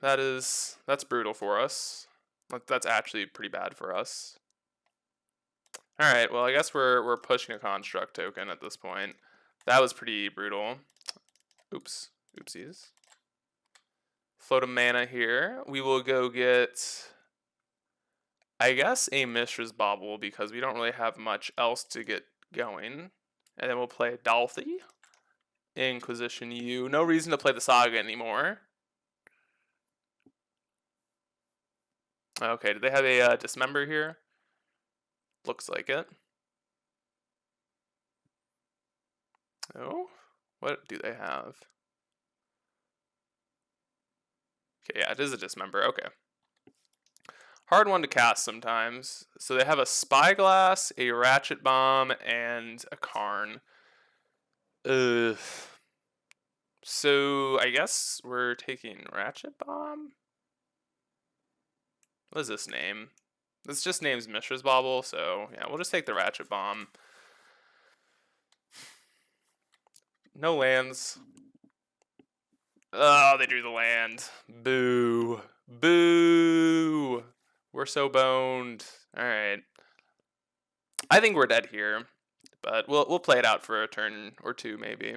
That's brutal for us. That's actually pretty bad for us. All right, well, I guess we're pushing a construct token at this point. That was pretty brutal. Oops, oopsies. Float a mana here. We will go get, I guess, a Mishra's Bauble because we don't really have much else to get going. And then we'll play Dalthy. Inquisition U. No reason to play the Saga anymore. Okay, do they have a Dismember here? Looks like it. Oh, what do they have? Okay, yeah, it is a Dismember. Okay. Hard one to cast sometimes. So they have a Spyglass, a Ratchet Bomb, and a Karn. So I guess we're taking Ratchet Bomb? What is this name? This just name's Mishra's Bauble, so yeah, we'll just take the Ratchet Bomb. No lands. Oh, they drew the land. Boo. Boo. We're so boned. Alright. I think we're dead here. But we'll play it out for a turn or two, maybe.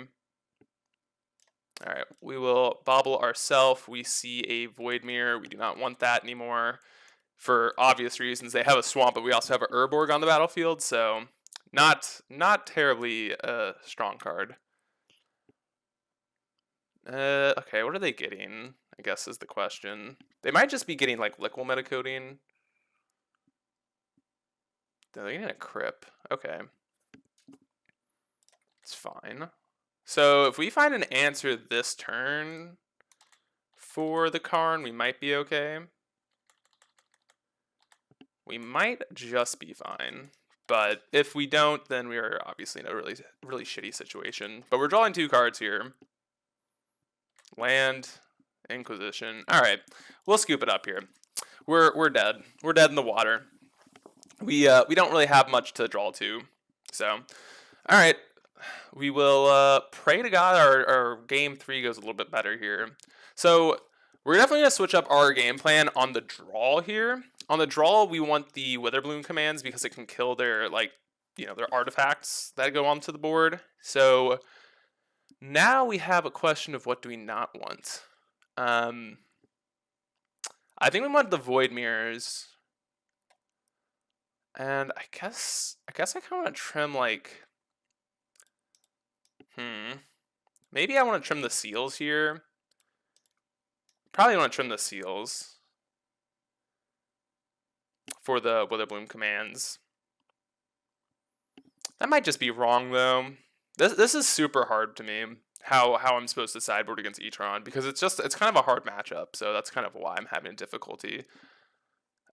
Alright, we will bobble ourselves. We see a Void Mirror. We do not want that anymore. for obvious reasons. They have a swamp, but we also have a Urborg on the battlefield, so not terribly strong card. Okay, what are they getting? I guess is the question. They might just be getting like liquid metacoding. They're getting a Crip. Okay. It's fine. So if we find an answer this turn for the Karn, we might be okay. We might just be fine. But if we don't, then we are obviously in a really, really shitty situation. But we're drawing 2 cards here. Land, Inquisition. All right, we'll scoop it up here. We're dead. We're dead in the water. We don't really have much to draw to. So, all right, we will pray to God our game 3 goes a little bit better here. So we're definitely gonna switch up our game plan on the draw here. On the draw, we want the Witherbloom commands because it can kill their their artifacts that go onto the board. So now we have a question of what do we not want. I think we want the Void Mirrors, and I guess I kind of want to trim like, maybe I want to trim the seals here. Probably want to trim the seals for the Witherbloom commands. That might just be wrong though. This is super hard to me. How I'm supposed to sideboard against e-tron, because it's kind of a hard matchup, so that's kind of why I'm having difficulty.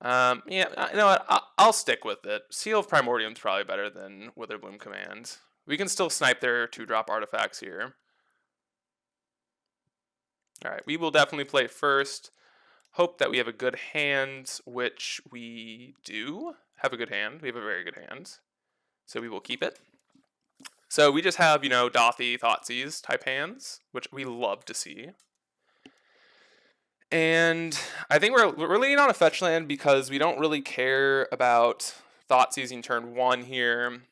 Yeah, you know what? I'll stick with it. Seal of Primordium is probably better than Witherbloom command. We can still snipe their 2-drop artifacts here. All right, we will definitely play first. Hope that we have a good hand, which we do have a good hand. We have a very good hand, so we will keep it. So we just have, Dothy, Thoughtseize type hands, which we love to see. And I think we're leaning on a fetch land because we don't really care about Thoughtseizing turn 1 here.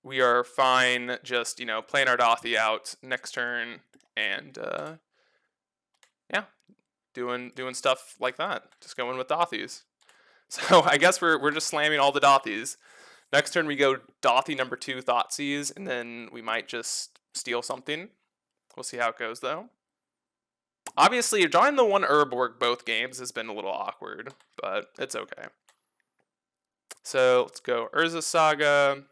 We are fine just, playing our Dothy out next turn and, yeah, doing stuff like that. Just going with Dothies. So I guess we're just slamming all the Dothies. Next turn we go Dothy number 2, Thoughtseize, and then we might just steal something. We'll see how it goes though. Obviously, drawing the 1 Urborg both games has been a little awkward, but it's okay. So let's go Urza Saga.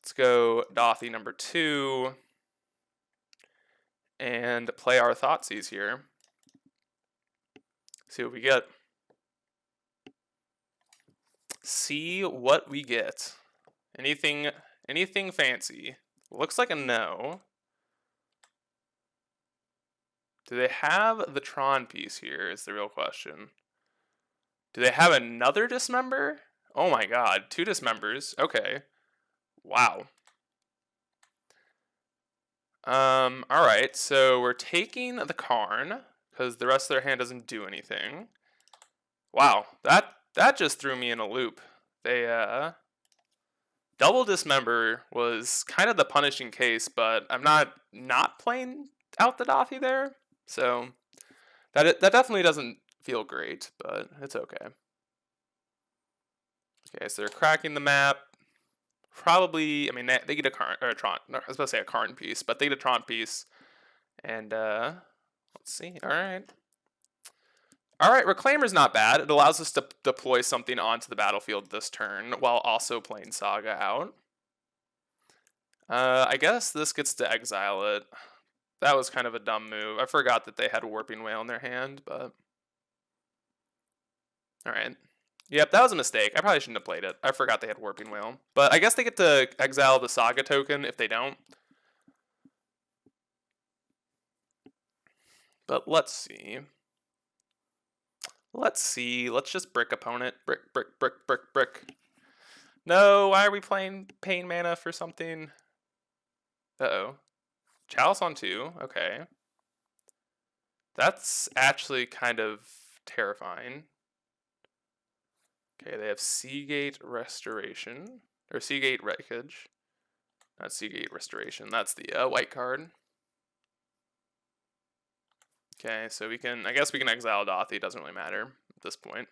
Let's go Dothy number 2. And play our Thoughtseize here. See what we get. See what we get. Anything fancy? Looks like a no. Do they have the Tron piece here is the real question. Do they have another Dismember? Oh my god, 2 Dismembers. Okay. Wow. Alright, so we're taking the Karn, because the rest of their hand doesn't do anything. Wow, that just threw me in a loop. They, double Dismember was kind of the punishing case, but I'm not playing out the Dothy there, so that definitely doesn't feel great, but it's okay. Okay, so they're cracking the map. Probably, I mean, they get a Karn, or a Tron, no, I was about to say a Karn piece, but they get a Tron piece. And, let's see, alright. Alright, Reclaimer's not bad. It allows us to deploy something onto the battlefield this turn, while also playing Saga out. I guess this gets to exile it. That was kind of a dumb move. I forgot that they had Warping Whale in their hand, but... Alright. Yep, that was a mistake. I probably shouldn't have played it. I forgot they had Warping Whale. But I guess they get to exile the Saga token if they don't. But let's see. Let's see. Let's just brick opponent. Brick, brick, brick, brick, brick. No, why are we playing Pain Mana for something? Uh-oh. Chalice on 2. Okay. That's actually kind of terrifying. Okay, they have Seagate Restoration. Or Seagate Wreckage. Not Seagate Restoration. That's the white card. Okay, so we can, I guess we can exile Dothy. Doesn't really matter at this point.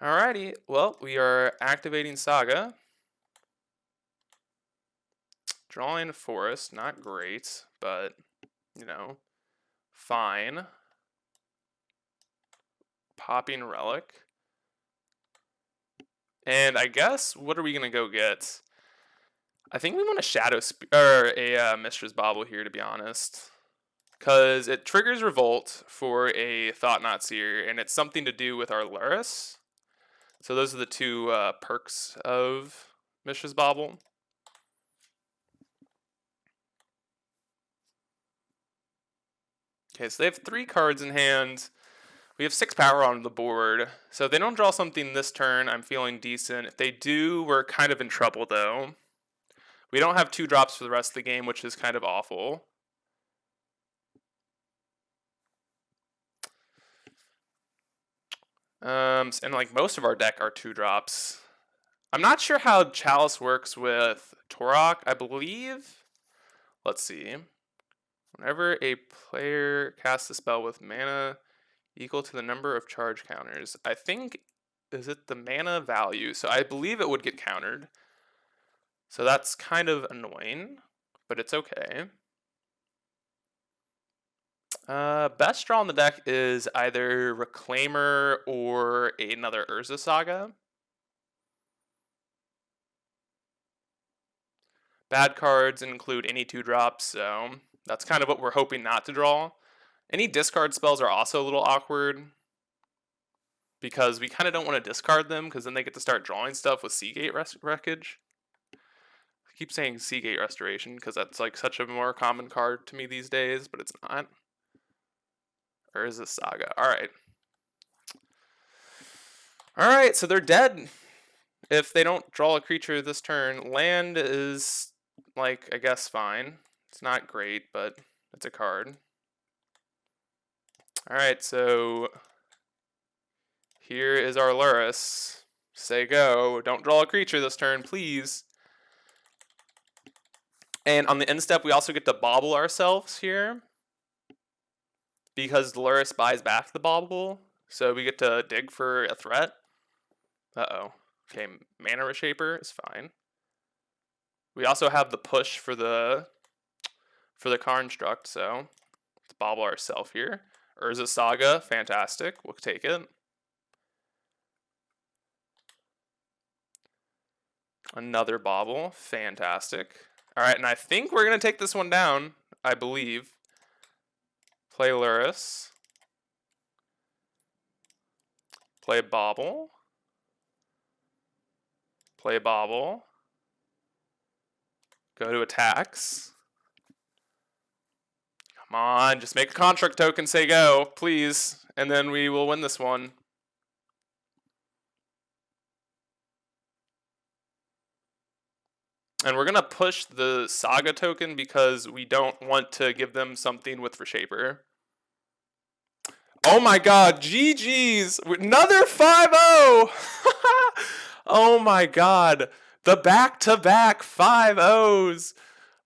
Alrighty, well, we are activating Saga. Drawing Forest, not great, but, you know, fine. Popping Relic. And I guess, what are we going to go get? I think we want a Shadow or a Mistress Bauble here, to be honest. Because it triggers Revolt for a Thought-Knot Seer, and it's something to do with our Luris. So those are the two perks of Mistress Bauble. Okay, so they have 3 cards in hand. We have 6 power on the board. So if they don't draw something this turn, I'm feeling decent. If they do, we're kind of in trouble, though. We don't have 2 drops for the rest of the game, which is kind of awful. And like most of our deck are 2 drops. I'm not sure how Chalice works with Torok. I believe, let's see. Whenever a player casts a spell with mana equal to the number of charge counters, I think, is it the mana value? So I believe it would get countered. So that's kind of annoying, but it's okay. Best draw on the deck is either Reclaimer or another Urza Saga. Bad cards include any 2 drops, so that's kind of what we're hoping not to draw. Any discard spells are also a little awkward because we kind of don't want to discard them because then they get to start drawing stuff with Seagate Wreckage. I keep saying Seagate Restoration because that's like such a more common card to me these days, but it's not. Or is this Saga? Alright. Alright, so they're dead. If they don't draw a creature this turn, land is, like, I guess fine. It's not great, but it's a card. Alright, so here is our Luris. Say go. Don't draw a creature this turn, please. And on the end step, we also get to bauble ourselves here, because Luris buys back the bauble, so we get to dig for a threat. Uh-oh. Okay, Mana Reshaper is fine. We also have the push for the Construct, so let's bauble ourselves here. Urza Saga, fantastic. We'll take it. Another bauble, fantastic. Alright, and I think we're going to take this one down, I believe. Play Luris. Play bauble. Play bauble. Go to attacks. Come on, just make a construct token, say go, please. And then we will win this one. And we're going to push the Saga token because we don't want to give them something with Reshaper. Oh my god, GG's! Another 5-0! Oh my god. The back-to-back 5-0s.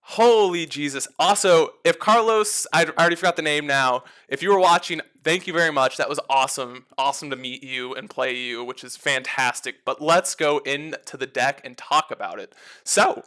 Holy Jesus. Also, if Carlos, I already forgot the name now, if you were watching, thank you very much. That was awesome. Awesome to meet you and play you, which is fantastic. But let's go into the deck and talk about it. So,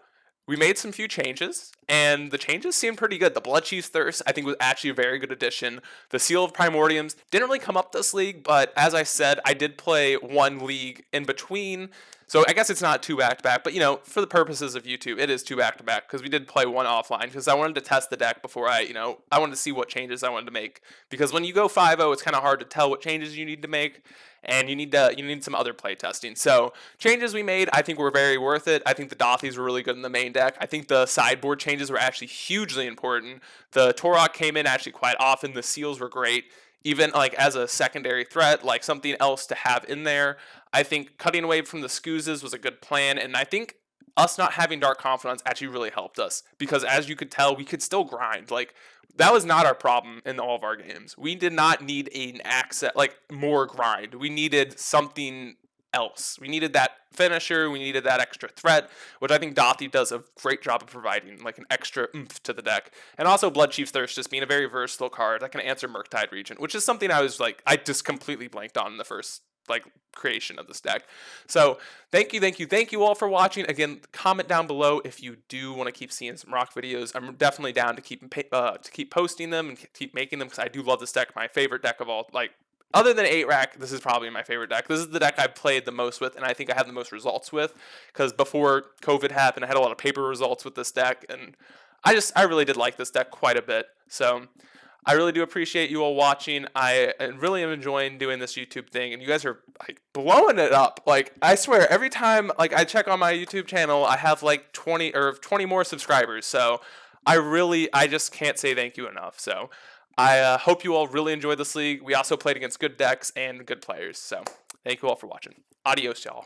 we made some few changes, and the changes seemed pretty good. The Bloodchief's Thirst, I think, was actually a very good addition. The Seal of Primordiums didn't really come up this league, but as I said, I did play one league in between. So I guess it's not 2 back-to-back, but, you know, for the purposes of YouTube, it is 2 back-to-back, because we did play one offline, because I wanted to test the deck before I wanted to see what changes I wanted to make. Because when you go 5-0, it's kind of hard to tell what changes you need to make, and you need some other play testing. So changes we made, I think were very worth it. I think the Dothies were really good in the main deck. I think the sideboard changes were actually hugely important. The Torok came in actually quite often. The Seals were great. Even like as a secondary threat, like something else to have in there. I think cutting away from the Scoozes was a good plan, and I think us not having Dark Confidants actually really helped us, because as you could tell, we could still grind. Like, that was not our problem in all of our games. We did not need an access, like, more grind. We needed something else. We needed that finisher, we needed that extra threat, which I think Dothi does a great job of providing, like an extra oomph to the deck. And also Bloodchief's Thirst just being a very versatile card that can answer Murktide Regent, which is something I just completely blanked on in the first like creation of this deck. So thank you all for watching. Again, comment down below if you do want to keep seeing some rock videos. I'm definitely down to keep posting them and keep making them, because I do love this deck. My favorite deck of all, like, other than 8-rack, this is probably my favorite deck. This is the deck I've played the most with, and I think I have the most results with, because before COVID happened, I had a lot of paper results with this deck, and I really did like this deck quite a bit. So I really do appreciate you all watching. I really am enjoying doing this YouTube thing, and you guys are like blowing it up. Like, I swear, every time like I check on my YouTube channel, I have like 20 more subscribers. So I just can't say thank you enough. So I hope you all really enjoyed this league. We also played against good decks and good players. So thank you all for watching. Adios, y'all.